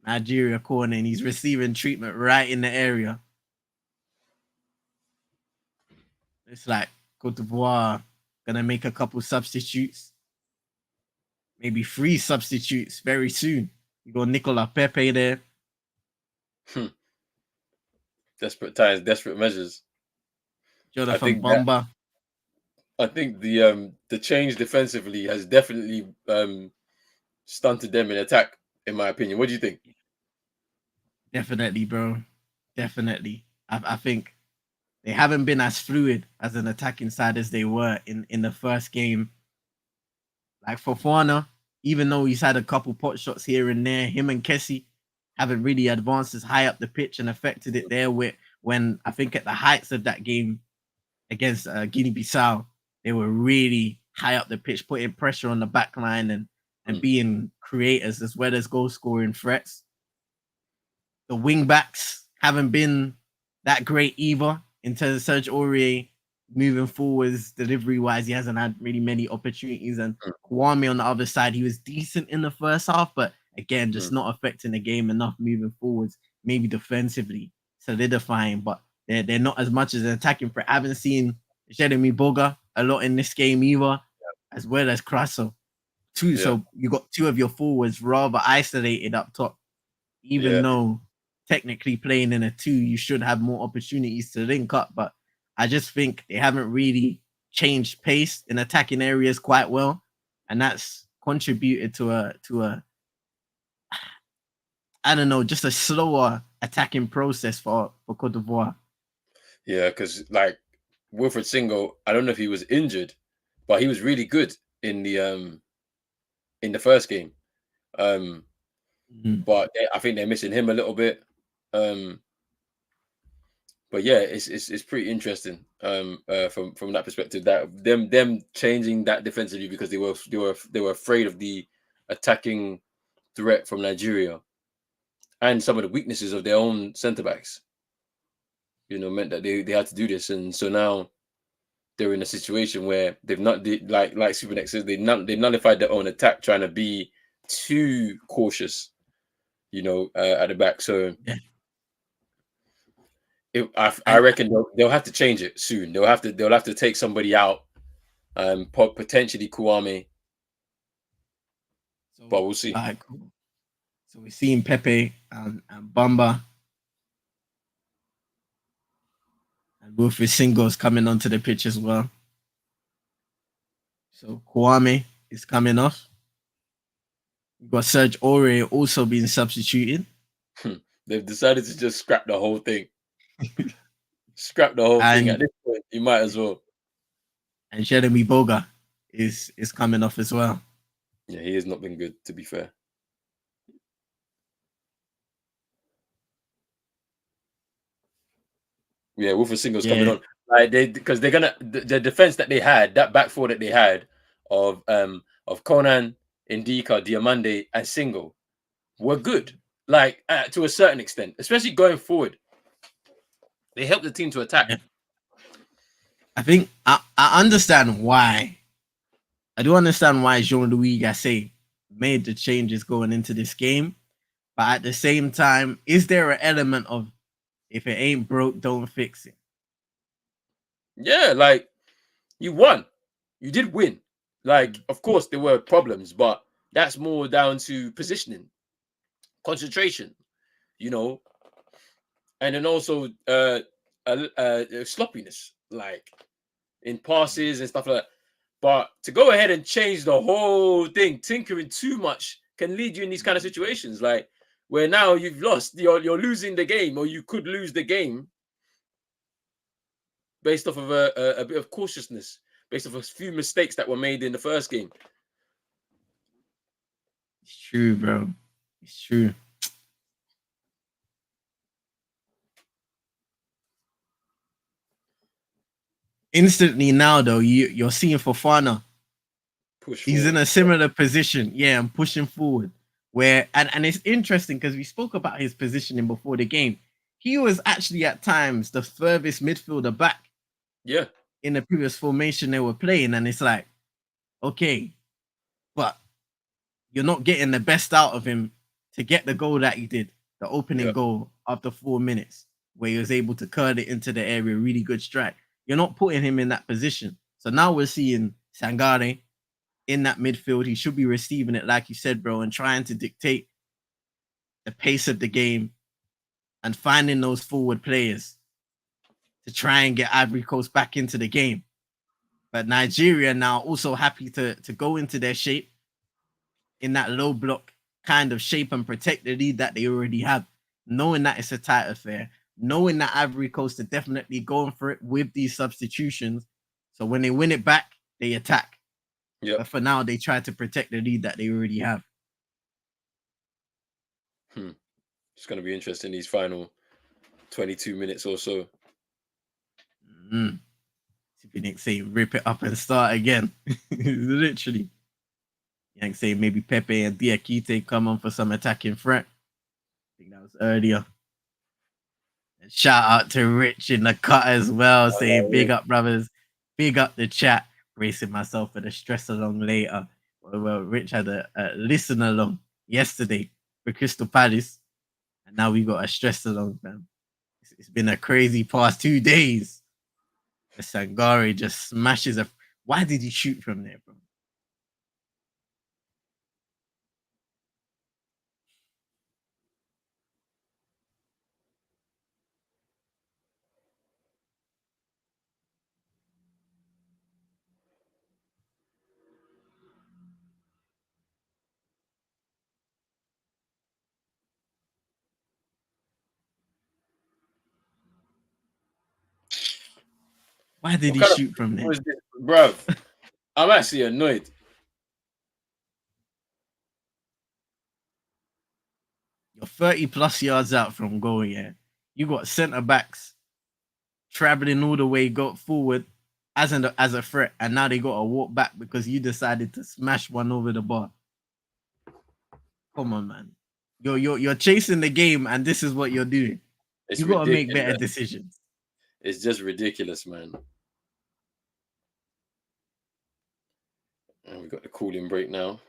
Nigeria corner, and he's receiving treatment right in the area. It's like Côte d'Ivoire gonna make a couple substitutes, maybe 3 substitutes very soon. You got Nicolas Pepe there. Desperate times, desperate measures. Jonathan Bamba. I think the change defensively has definitely stunted them in attack, in my opinion. What do you think? Definitely, bro. Definitely. I think they haven't been as fluid as an attacking side as they were in the first game. Like Fofana, even though he's had a couple pot shots here and there, him and Kessie haven't really advanced as high up the pitch and affected it there when I think at the heights of that game against Guinea-Bissau, they were really high up the pitch, putting pressure on the back line and being creators as well as goal scoring threats. The wing backs haven't been that great either in terms of Serge Aurier moving forwards, delivery wise. He hasn't had really many opportunities. And Kwame on the other side, he was decent in the first half, but again, just not affecting the game enough moving forwards, maybe defensively solidifying, but they're not as much as an attacking threat. I haven't seen Jeremy Boga a lot in this game either, as well as Crasso. So you got 2 of your forwards rather isolated up top, even though technically playing in a 2, you should have more opportunities to link up. But I just think they haven't really changed pace in attacking areas quite well, and that's contributed to a I don't know, just a slower attacking process for Côte d'Ivoire. Yeah, because like Wilfred Singo, I don't know if he was injured, but he was really good in the first game. But I think they're missing him a little bit. But yeah, it's pretty interesting from that perspective, that them changing that defensively because they were afraid of the attacking threat from Nigeria and some of the weaknesses of their own centre backs. Meant that they had to do this, and so now they're in a situation where they've not like Supernex says, they nullified their own attack, trying to be too cautious, at the back. So I reckon they'll have to change it soon. They'll have to take somebody out, potentially Kwame, but we'll see. So we're seeing Pepe and Bamba and Wilfred Singo's coming onto the pitch as well. So Kwame is coming off. We've got Serge Aurier also being substituted. They've decided to just scrap the whole thing. Scrap the whole thing at this point. You might as well. And Jeremy Boga is coming off as well. Yeah, he has not been good, to be fair. Yeah, Wilfred Singo's coming on. Like because they're gonna the defense that they had, that back four that they had of Conan, Indika, Diamande, and Singo were good. Like to a certain extent, especially going forward. They helped the team to attack. I think I understand why. I do understand why Jean-Louis Gasset made the changes going into this game. But at the same time, is there an element of if it ain't broke, don't fix it? Yeah, like you won. You did win. Like, of course, there were problems, but that's more down to positioning, concentration, you know, and then also sloppiness, like in passes and stuff like that. But to go ahead and change the whole thing, tinkering too much can lead you in these kind of situations, like where now you've lost, you're losing the game, or you could lose the game based off of a bit of cautiousness, based off a few mistakes that were made in the first game. It's true, bro. It's true. Instantly now, though, you're seeing Fofana. Push He's in forward. a similar position. Yeah, and pushing forward. Where and it's interesting because we spoke about his positioning before the game. He was actually at times the furthest midfielder back Yeah. in the previous formation they were playing, and it's like, okay, but you're not getting the best out of him to get the goal that he did, the opening Yeah. goal after 4 minutes, where he was able to curl it into the area, really good strike. You're not putting him in that position. So now we're seeing Sangare in that midfield. He should be receiving it, like you said, bro, and trying to dictate the pace of the game and finding those forward players to try and get Ivory Coast back into the game. But Nigeria now also happy to go into their shape in that low block kind of shape and protect the lead that they already have, knowing that it's a tight affair, knowing that Ivory Coast are definitely going for it with these substitutions. So when they win it back, they attack. Yeah. But for now, they try to protect the lead that they already have. It's going to be interesting these final 22 minutes or so. Mm. Yank say rip it up and start again. Literally. Yank say maybe Pepe and Diakite come on for some attacking threat. I think that was earlier. And shout out to Rich in the cut as well, saying big up, brothers. Big up the chat. Bracing myself for the stress along later. Well, Rich had a listen along yesterday for Crystal Palace. And now we got a stress along, man. It's been a crazy past 2 days. The Sangare just smashes a. Why did he shoot from there, bro? Why did he shoot from there? Bro, I'm actually annoyed. You're 30 plus yards out from goal, yeah. You got centre backs traveling all the way, got forward as a threat, and now they got to walk back because you decided to smash one over the bar. Come on, man. You're chasing the game, and this is what you're doing. You got to make better decisions. It's just ridiculous, man. And we got the cooling break now.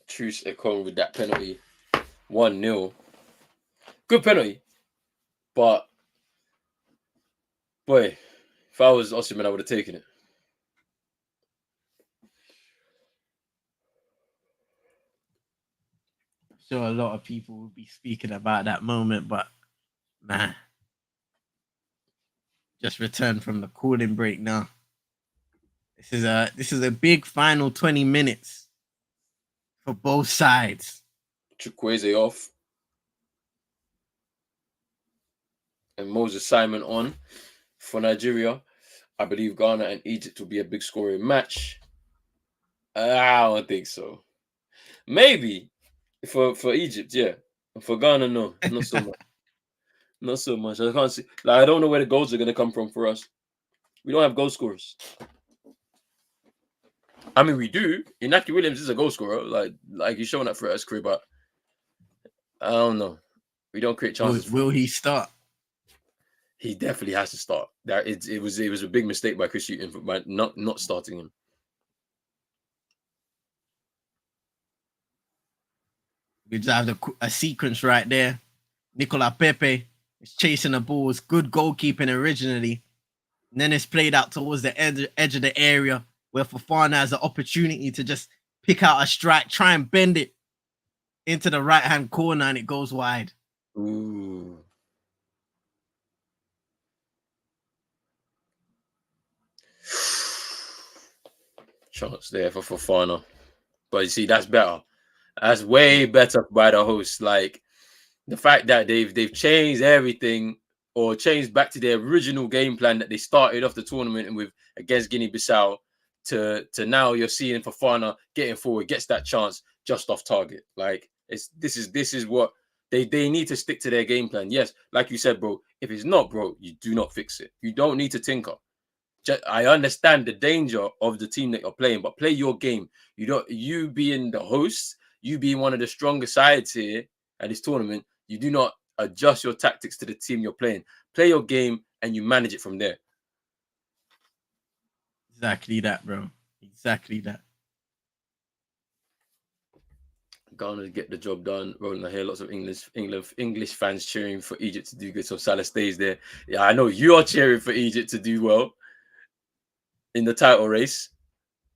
Truce Ekong with that penalty. 1-0. Good penalty. But boy, if I was Osimhen, I would have taken it. sure a lot of people will be speaking about that moment, but man, just returned from the cooling break now. This is a big final 20 minutes for both sides. Chukwueze off. And Moses Simon on for Nigeria. I believe Ghana and Egypt will be a big scoring match. I don't think so. Maybe for Egypt, yeah. For Ghana, no, not so much. Not so much. I can't see. Like, I don't know where the goals are going to come from for us. We don't have goal scorers. I mean, we do. Inaki Williams is a goal scorer. Like he's showing that for his career, but I don't know. We don't create chances. Will he start? He definitely has to start. That it was a big mistake by Chris Hughton by not starting him. We just have a sequence right there. Nicola Pepe is chasing the balls. Good goalkeeping originally. And then it's played out towards the edge of the area where Fofana has the opportunity to just pick out a strike, try and bend it into the right-hand corner, and it goes wide. Ooh. Chance there for Fofana. But you see, that's better. That's way better by the host. Like the fact that they've changed everything or changed back to their original game plan that they started off the tournament with against Guinea-Bissau to now you're seeing Fofana getting forward, gets that chance just off target. Like this is what they need to stick to their game plan. Yes, like you said, bro, if it's not, bro, you do not fix it. You don't need to tinker. I understand the danger of the team that you're playing, but play your game. You being the host, you being one of the stronger sides here at this tournament, you do not adjust your tactics to the team you're playing. Play your game and you manage it from there. Exactly that, bro. Exactly that. Ghana get the job done. Rolling, I hear lots of English fans cheering for Egypt to do good. So Salah stays there. Yeah, I know you are cheering for Egypt to do well in the title race.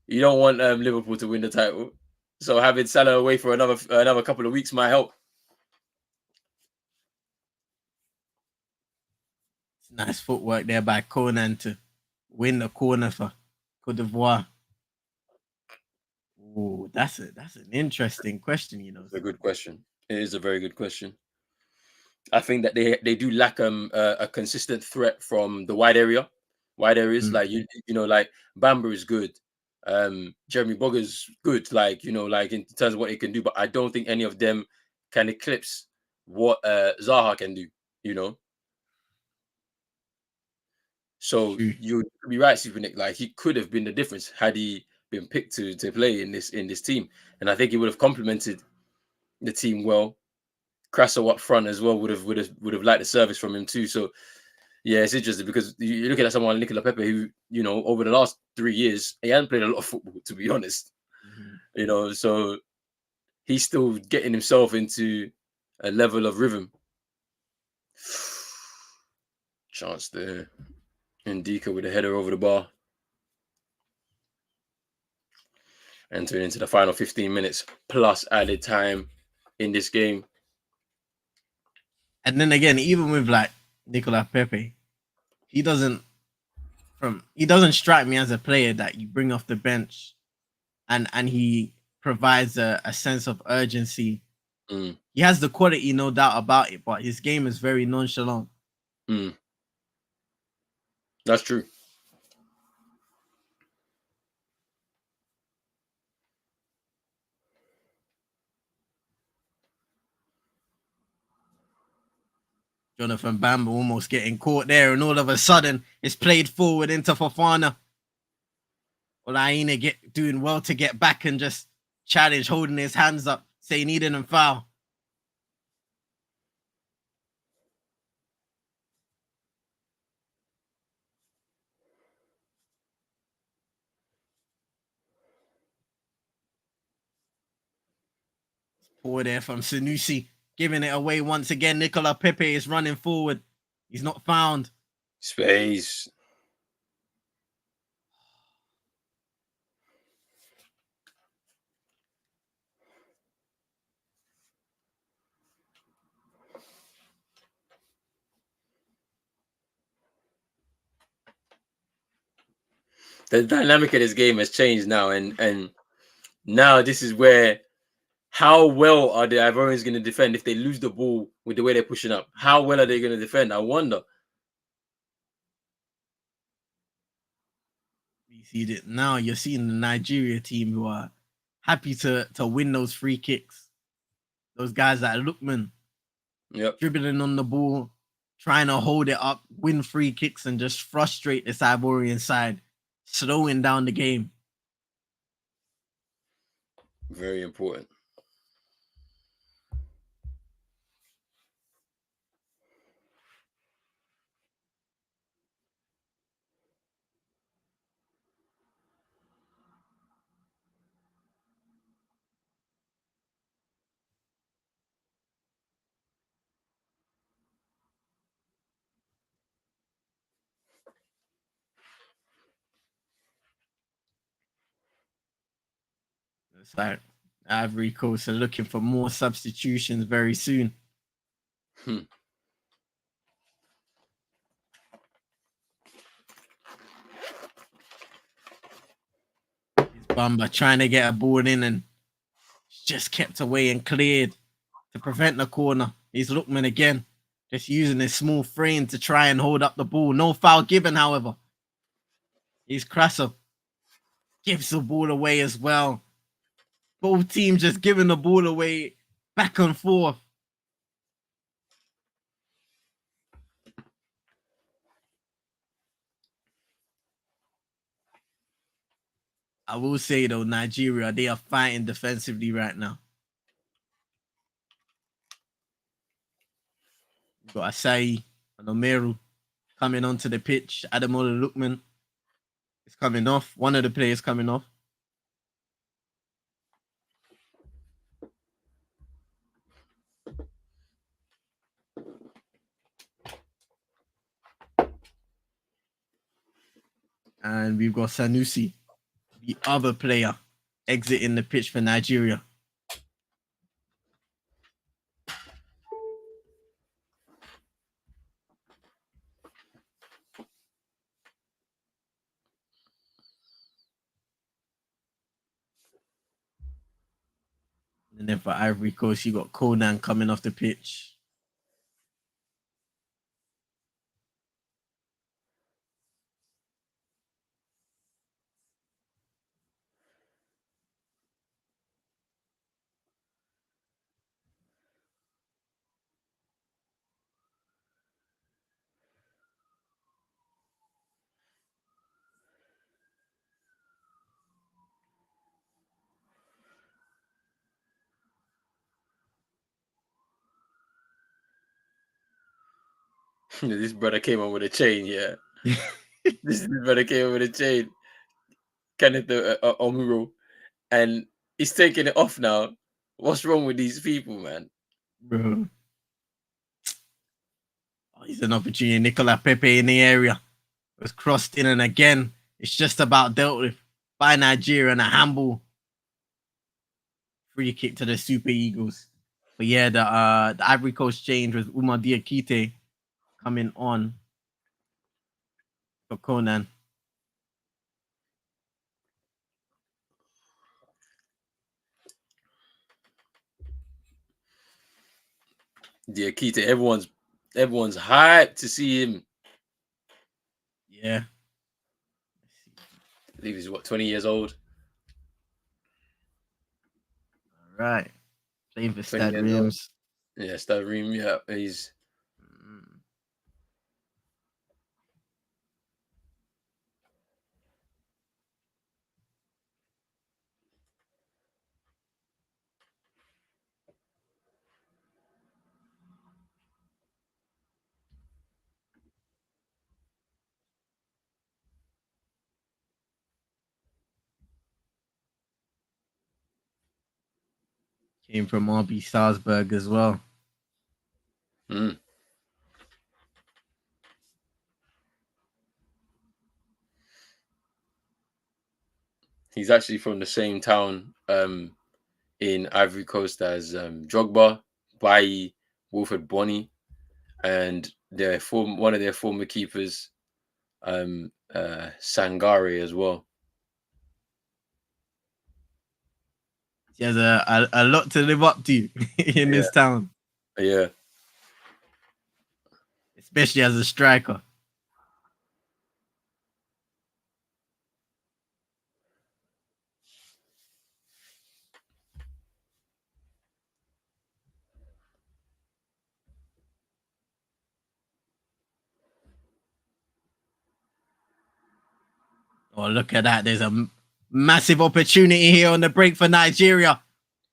You don't want Liverpool to win the title. So having Salah away for another couple of weeks might help. Nice footwork there by Conan to win the corner for Côte d'Ivoire. Oh, that's an interesting question, you know. It's a good question. It is a very good question. I think that they do lack a consistent threat from the wide areas. Like you know, like Bamba is good. Jeremy Bogger's good, like in terms of what he can do, but I don't think any of them can eclipse what Zaha can do, you know. So you'd be right, Super Nick. Like he could have been the difference had he been picked to play in this team, and I think he would have complemented the team well. Crasso up front as well would have liked the service from him too. So yeah, it's interesting because you're looking at someone like Nicola Pepe who, over the last 3 years, he hasn't played a lot of football, to be honest. So he's still getting himself into a level of rhythm. Chance there. Ndika with a header over the bar. Entering into the final 15 minutes plus added time in this game. And then again, even with like Nicola Pepe, he doesn't strike me as a player that you bring off the bench and he provides a sense of urgency. He has the quality, no doubt about it, but his game is very nonchalant. That's true. Jonathan Bamba almost getting caught there, and all of a sudden it's played forward into Fofana. Olaine doing well to get back and just challenge, holding his hands up, saying he didn't foul. Forward there from Sanusi, giving it away once again. Nicola Pepe is running forward. He's not found. Space. The dynamic of this game has changed now, and now this is where how well are the Ivorians going to defend if they lose the ball with the way they're pushing up? How well are they going to defend? I wonder. You see that now you're seeing the Nigeria team who are happy to win those free kicks. Those guys like Lookman dribbling on the ball, trying to hold it up, win free kicks, and just frustrate this Ivorian side, slowing down the game. Very important. It's like Ivory Coast are looking for more substitutions very soon. Bamba trying to get a ball in and just kept away and cleared to prevent the corner. He's Lookman again, just using his small frame to try and hold up the ball. No foul given, however. He's Krasov. Gives the ball away as well. Both teams just giving the ball away back and forth. I will say though, Nigeria, they are fighting defensively right now. We've got Asai and Omeru coming onto the pitch. Ademola Lookman is coming off. One of the players coming off. And we've got Sanusi, the other player, exiting the pitch for Nigeria. And then for Ivory Coast, you got Conan coming off the pitch. This brother came on with a chain, yeah. This brother came on with a chain. Kenneth Omuro. And he's taking it off now. What's wrong with these people, man? Bro. Oh, he's an opportunity. Nicola Pepe in the area. Was crossed in, and again, it's just about dealt with by Nigeria and a handball. Free kick to the Super Eagles. But yeah, the Ivory Coast change was Oumar Diakite coming on for Conan. Diakite, everyone's hyped to see him. Yeah. I believe he's 20 years old. All right. Playing for Stade Reims. Yeah, Stade Reims, yeah. He's came from RB Salzburg as well. He's actually from the same town in Ivory Coast as Drogba, Bailly, Wilfred Bonny, and one of their former keepers, Sangare as well. He has a lot to live up to in this town, Yeah. especially as a striker. Oh, look at that. There's a massive opportunity here on the break for Nigeria.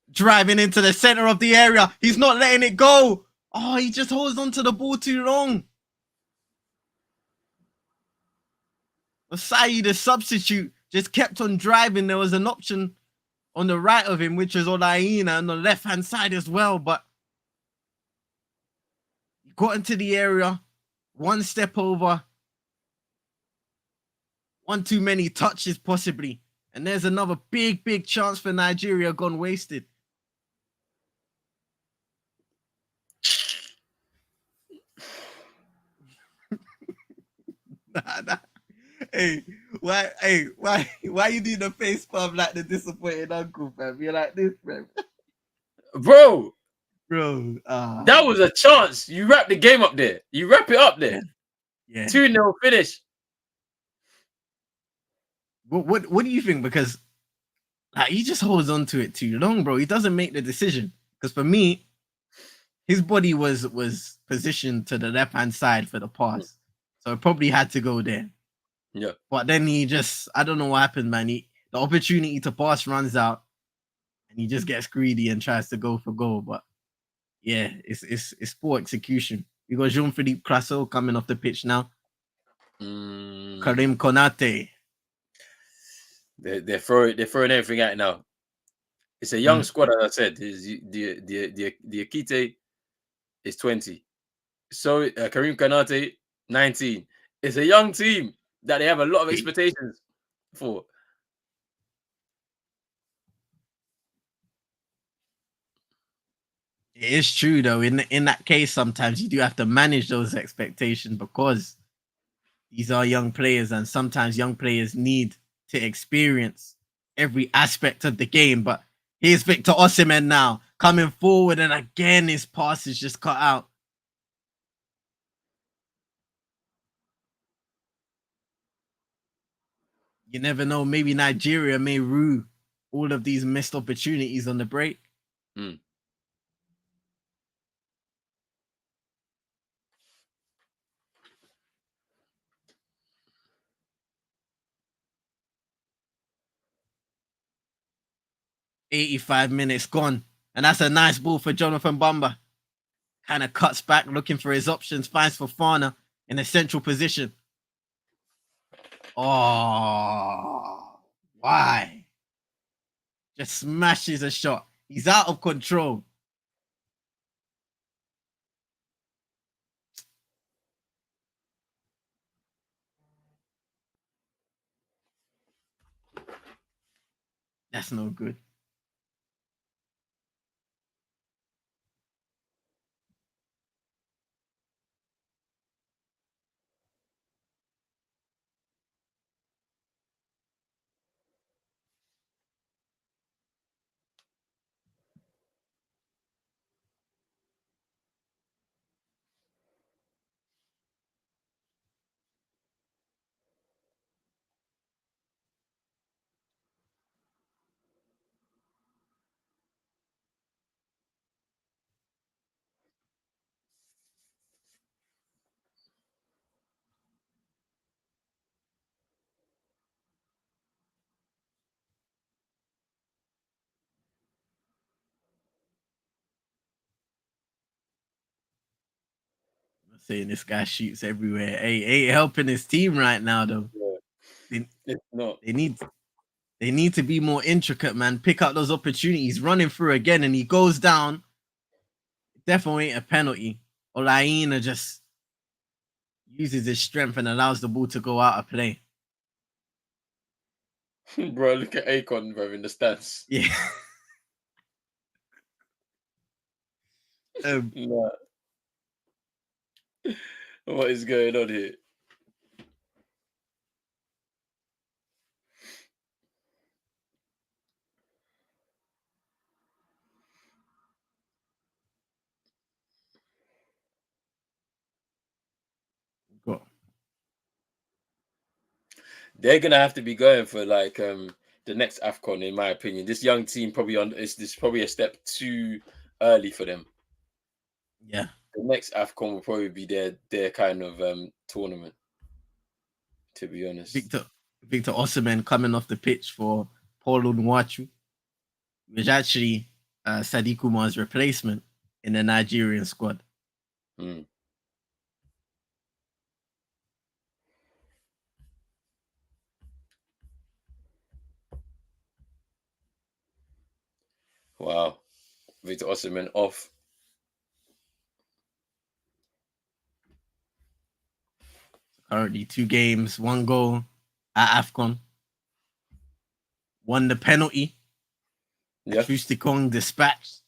Driving into the center of the area. He's not letting it go. Oh, he just holds on to the ball too long. Osai, the substitute, just kept on driving. There was an option on the right of him, which was Olaina, on the left-hand side as well. But he got into the area. One step over. One too many touches, possibly. And there's another big chance for Nigeria gone wasted. Nah. Hey, why you do the face palm like the disappointed uncle, fam? You're like this, fam. Bro, That was a chance. You wrap the game up there. You wrap it up there. Yeah. 2-0 finish. What do you think? Because he just holds on to it too long, bro. He doesn't make the decision. Because for me, his body was positioned to the left-hand side for the pass. So it probably had to go there. Yeah. But then he just, I don't know what happened, man. The opportunity to pass runs out and he just gets greedy and tries to go for goal. But yeah, it's poor execution. We got Jean-Philippe Crasso coming off the pitch now. Karim Konate. They're throwing everything at it now. It's a young squad, as I said. The Akite is 20. So Karim Konate, 19. It's a young team that they have a lot of expectations for. It is true though. In that case, sometimes you do have to manage those expectations because these are young players, and sometimes young players need to experience every aspect of the game. But here's Victor Osimhen now coming forward, and again his pass is just cut out. You never know. Maybe Nigeria may rue all of these missed opportunities on the break. 85 minutes gone. And that's a nice ball for Jonathan Bamba. Kind of cuts back, looking for his options, finds Fofana in a central position. Oh, why? Just smashes a shot. He's out of control. That's no good. Saying this guy shoots everywhere. Hey, ain't helping his team right now though. Yeah. They need to be more intricate, man. Pick up those opportunities. Running through again, and he goes down. Definitely ain't a penalty. Olaina just uses his strength and allows the ball to go out of play. Bro, look at Akon, bro, in the stands. Yeah. What is going on here? they're gonna have to be going for like the next Afcon, in my opinion. This young team probably this probably a step too early for them. Yeah. The next Afcon will probably be their kind of tournament. To be honest, Victor Osimhen coming off the pitch for Paulo Nwachu, which actually Sadiq Umar's replacement in the Nigerian squad. Mm. Wow, Victor Osimhen off. Currently 2 games, 1 goal at Afcon. Won the penalty. Yeah. Trusticong dispatched.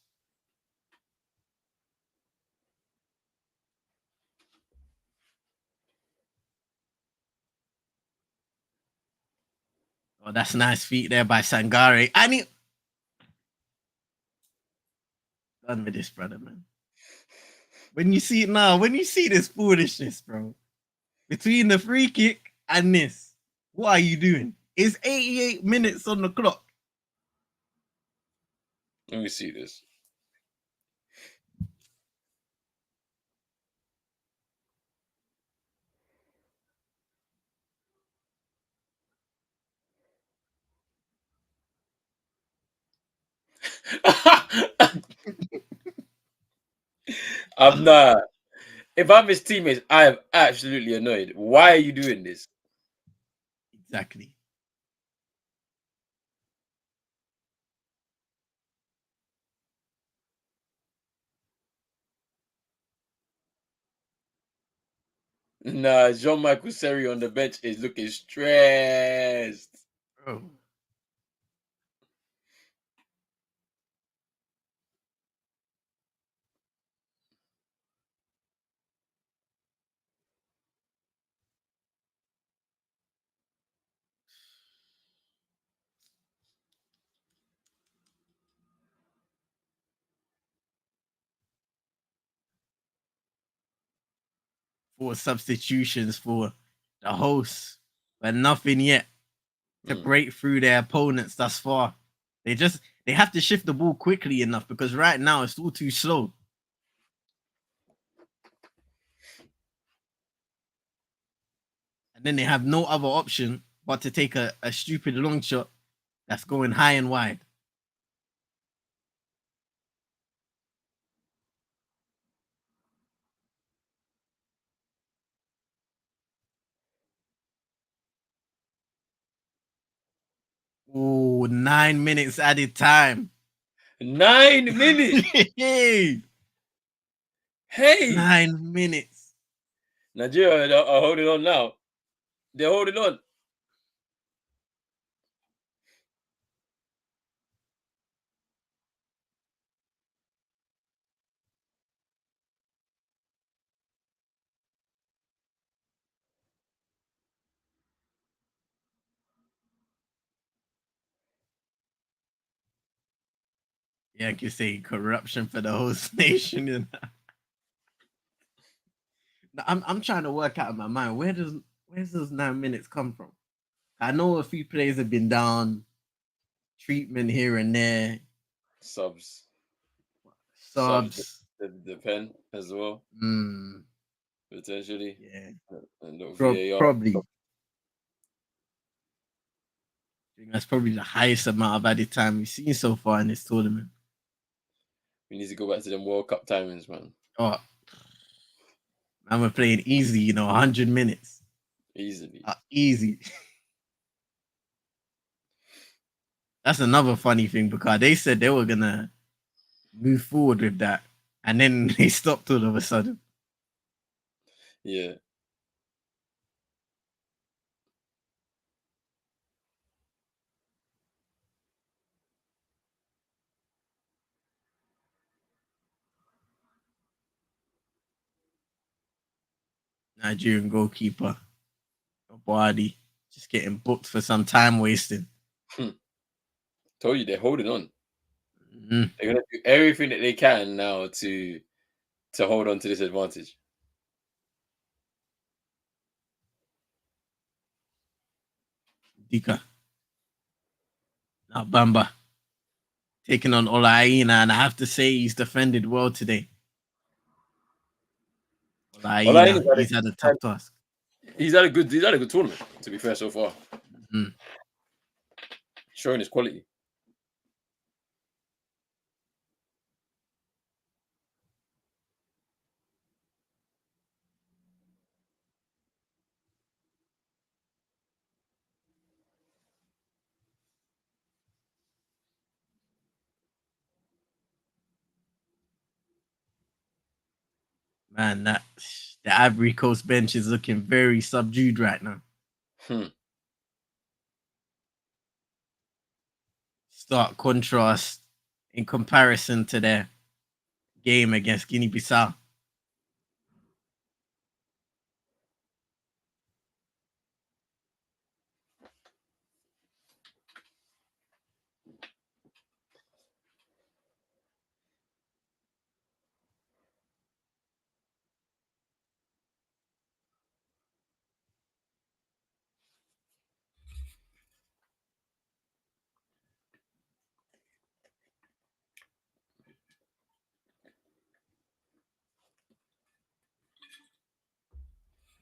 Oh, that's nice feet there by Sangare. And he done with this, brother, man. When you see this foolishness, bro, between the free kick and this, what are you doing? It's 88 minutes on the clock. Let me see this. I'm not. If I'm his teammates, I am absolutely annoyed. Why are you doing this? Exactly. Nah, Jean-Michel Seri on the bench is looking stressed. Bro. For substitutions for the hosts, but nothing yet to break through their opponents thus far. They have to shift the ball quickly enough because right now it's all too slow. And then they have no other option but to take a stupid long shot that's going high and wide. Oh, 9 minutes added time. 9 minutes. Hey, Hey, 9 minutes. Nigeria are holding on now. They're holding on. Yeah, I can say corruption for the host nation. You know? I'm trying to work out in my mind where's those 9 minutes come from? I know a few players have been down, treatment here and there, Subs. subs. The pen as well. Potentially. Yeah. And VAR. Probably. I think that's probably the highest amount of added time we've seen so far in this tournament. We need to go back to them World Cup timings, man. Oh, and we're playing easy, 100 minutes. Easily. Easy. That's another funny thing because they said they were going to move forward with that. And then they stopped all of a sudden. Yeah. Nigerian goalkeeper, Body, just getting booked for some time wasting. Told you they're holding on. They're gonna do everything that they can now to hold on to this advantage. Dika. Now Bamba taking on Olaina, and I have to say he's defended well today. Olaine Olaina, he's had a tough task. he's had a good tournament, to be fair, so far. Mm. Showing his quality. Man, that the Ivory Coast bench is looking very subdued right now. Hmm. Stark contrast in comparison to their game against Guinea-Bissau.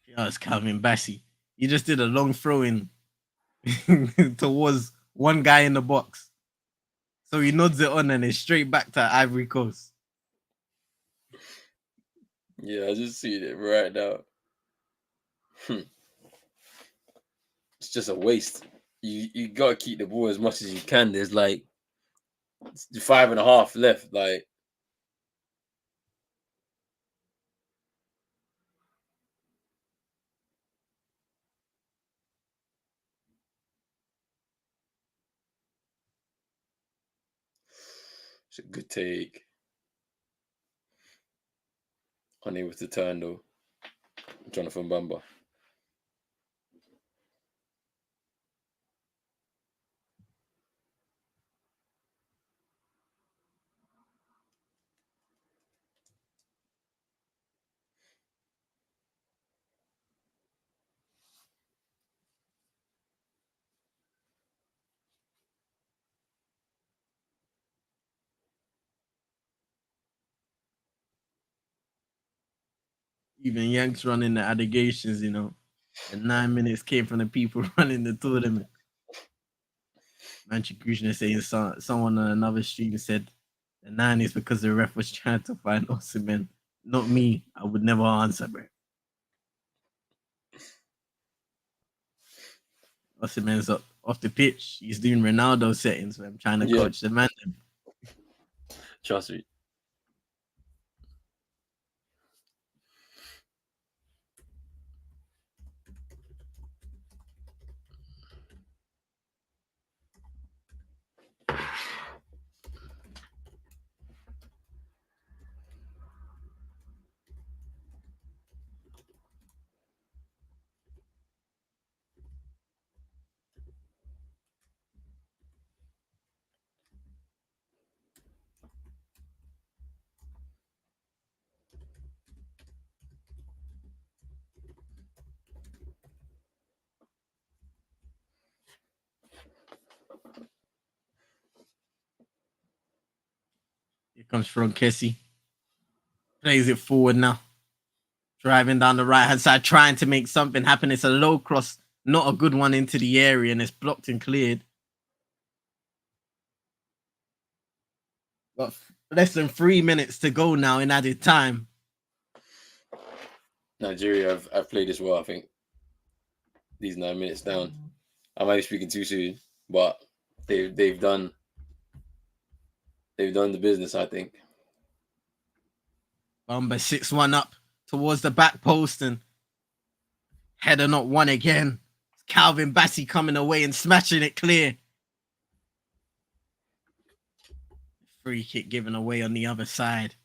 Yeah, it's Calvin Bassey. He just did a long throw in towards one guy in the box. So he nods it on and it's straight back to Ivory Coast. Yeah, I just see it right now. It's just a waste. You gotta keep the ball as much as you can. There's like 5.5 left. Like, it's a good take. Unable to turn though. Jonathan Bamba. Even Yanks running the allegations, the 9 minutes came from the people running the tournament. Manchi Krishna saying someone on another stream said the 9 is because the ref was trying to find Osimhen. Not me. I would never answer, bro. Osimhen's up off the pitch. He's doing Ronaldo settings. I'm trying to coach the man. Trust me. Here comes from Kessie. Plays it forward now. Driving down the right hand side, trying to make something happen. It's a low cross, not a good one into the area, and it's blocked and cleared. Got less than 3 minutes to go now in added time. Nigeria have played this well, I think. These 9 minutes down. I might be speaking too soon, but they've done the business, I think. Bamba 6-1 up towards the back post and header not one again. Calvin Bassey coming away and smashing it clear. Free kick given away on the other side.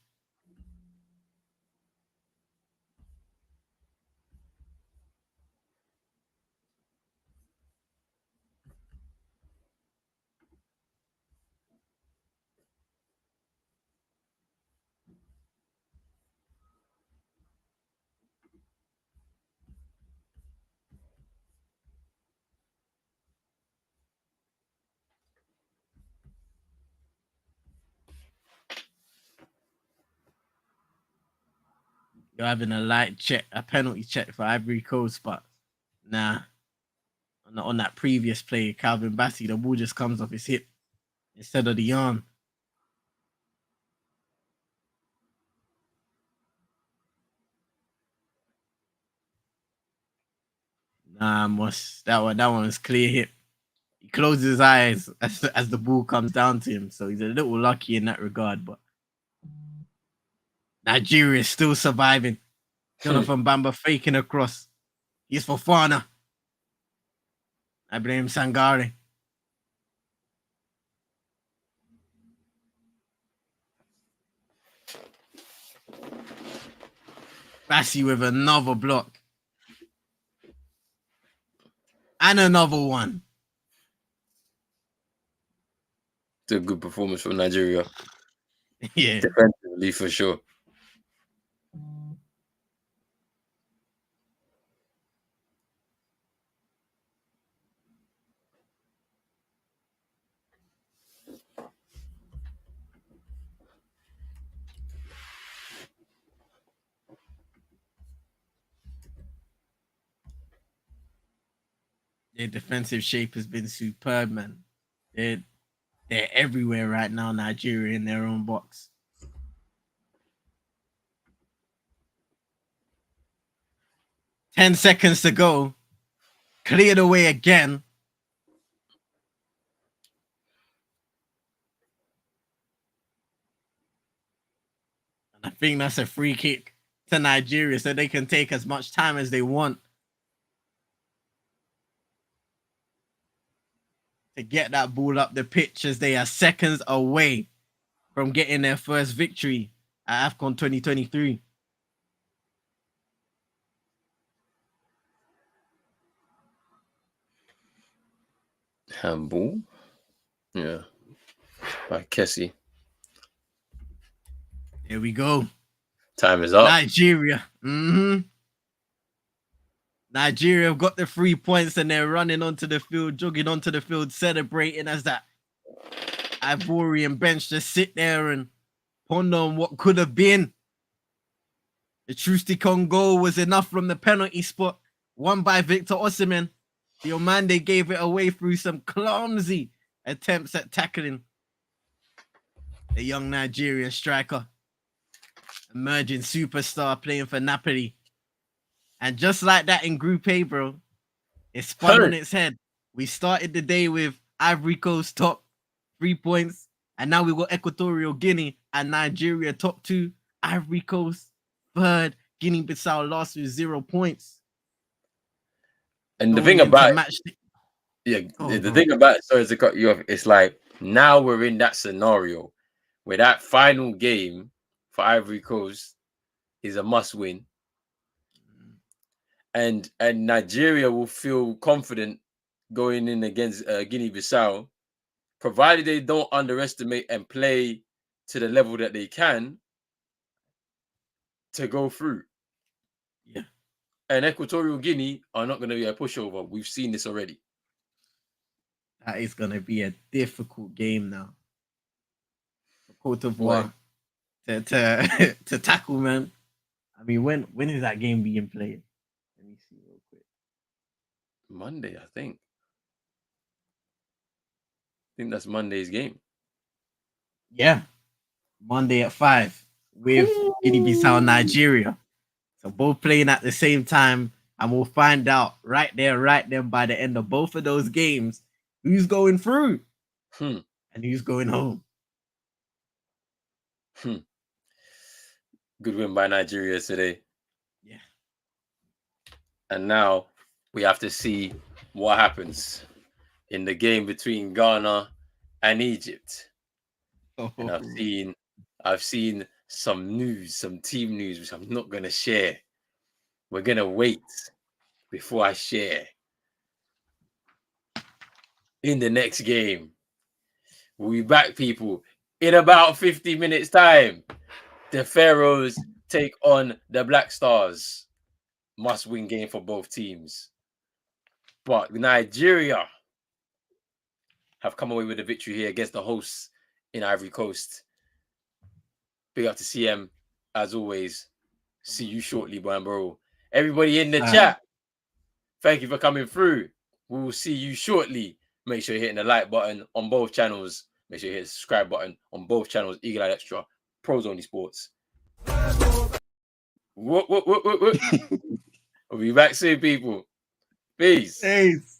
you're having a penalty check for Ivory Coast, but nah. On that previous play, Calvin Bassey, the ball just comes off his hip instead of the arm. Nah, that one was clear hit. He closes his eyes as the ball comes down to him, so he's a little lucky in that regard. But Nigeria is still surviving. Jonathan Bamba faking across. He's for Fana. I blame Sangare. Bassey with another block. And another one. It's a good performance from Nigeria. Yeah. Defensively, for sure. Their defensive shape has been superb, man. They're everywhere right now, Nigeria, in their own box. 10 seconds to go. Cleared away again. And I think that's a free kick to Nigeria so they can take as much time as they want to get that ball up the pitch, as they are seconds away from getting their first victory at Afcon 2023. Handball. Yeah. By Kessie. Here we go. Time is up. Nigeria. Nigeria have got the 3 points and they're running onto the field, jogging onto the field, celebrating as that Ivorian bench just sit there and ponder on what could have been. The Trusticon goal was enough from the penalty spot, won by Victor Osimhen. The Omande gave it away through some clumsy attempts at tackling the young Nigerian striker, emerging superstar playing for Napoli. And just like that in Group A, bro, it spun on its head. We started the day with Ivory Coast top 3 points, and now we got Equatorial Guinea and Nigeria top 2, Ivory Coast third, Guinea-Bissau last with 0 points. And the thing about the thing about, sorry to cut you off, it's like now we're in that scenario where that final game for Ivory Coast is a must-win. And Nigeria will feel confident going in against Guinea-Bissau, provided they don't underestimate and play to the level that they can to go through. Yeah. And Equatorial Guinea are not going to be a pushover. We've seen this already. That is going to be a difficult game now for Côte d'Ivoire to tackle, man. I mean, when is that game being played? Let me see real quick. Monday, I think. I think that's Monday's game. Yeah. Monday at 5 with Guinea-Bissau, Nigeria. So both playing at the same time, and we'll find out right there by the end of both of those games who's going through and who's going home. Good win by Nigeria today. Yeah. And now we have to see what happens in the game between Ghana and Egypt. And I've seen some news, some team news, which I'm not going to share. We're going to wait before I share. In the next game, we'll be back, people, in about 50 minutes' time. The Pharaohs take on the Black Stars. Must-win game for both teams. But Nigeria have come away with a victory here against the hosts in Ivory Coast. Big up to CM, as always. See you shortly, bro. Everybody in the All chat, thank you for coming through. We will see you shortly. Make sure you're hitting the like button on both channels. Make sure you hit the subscribe button on both channels. Eagle Eye Extra, Pros Only Sports. What? We'll be back soon, people. Peace. Peace.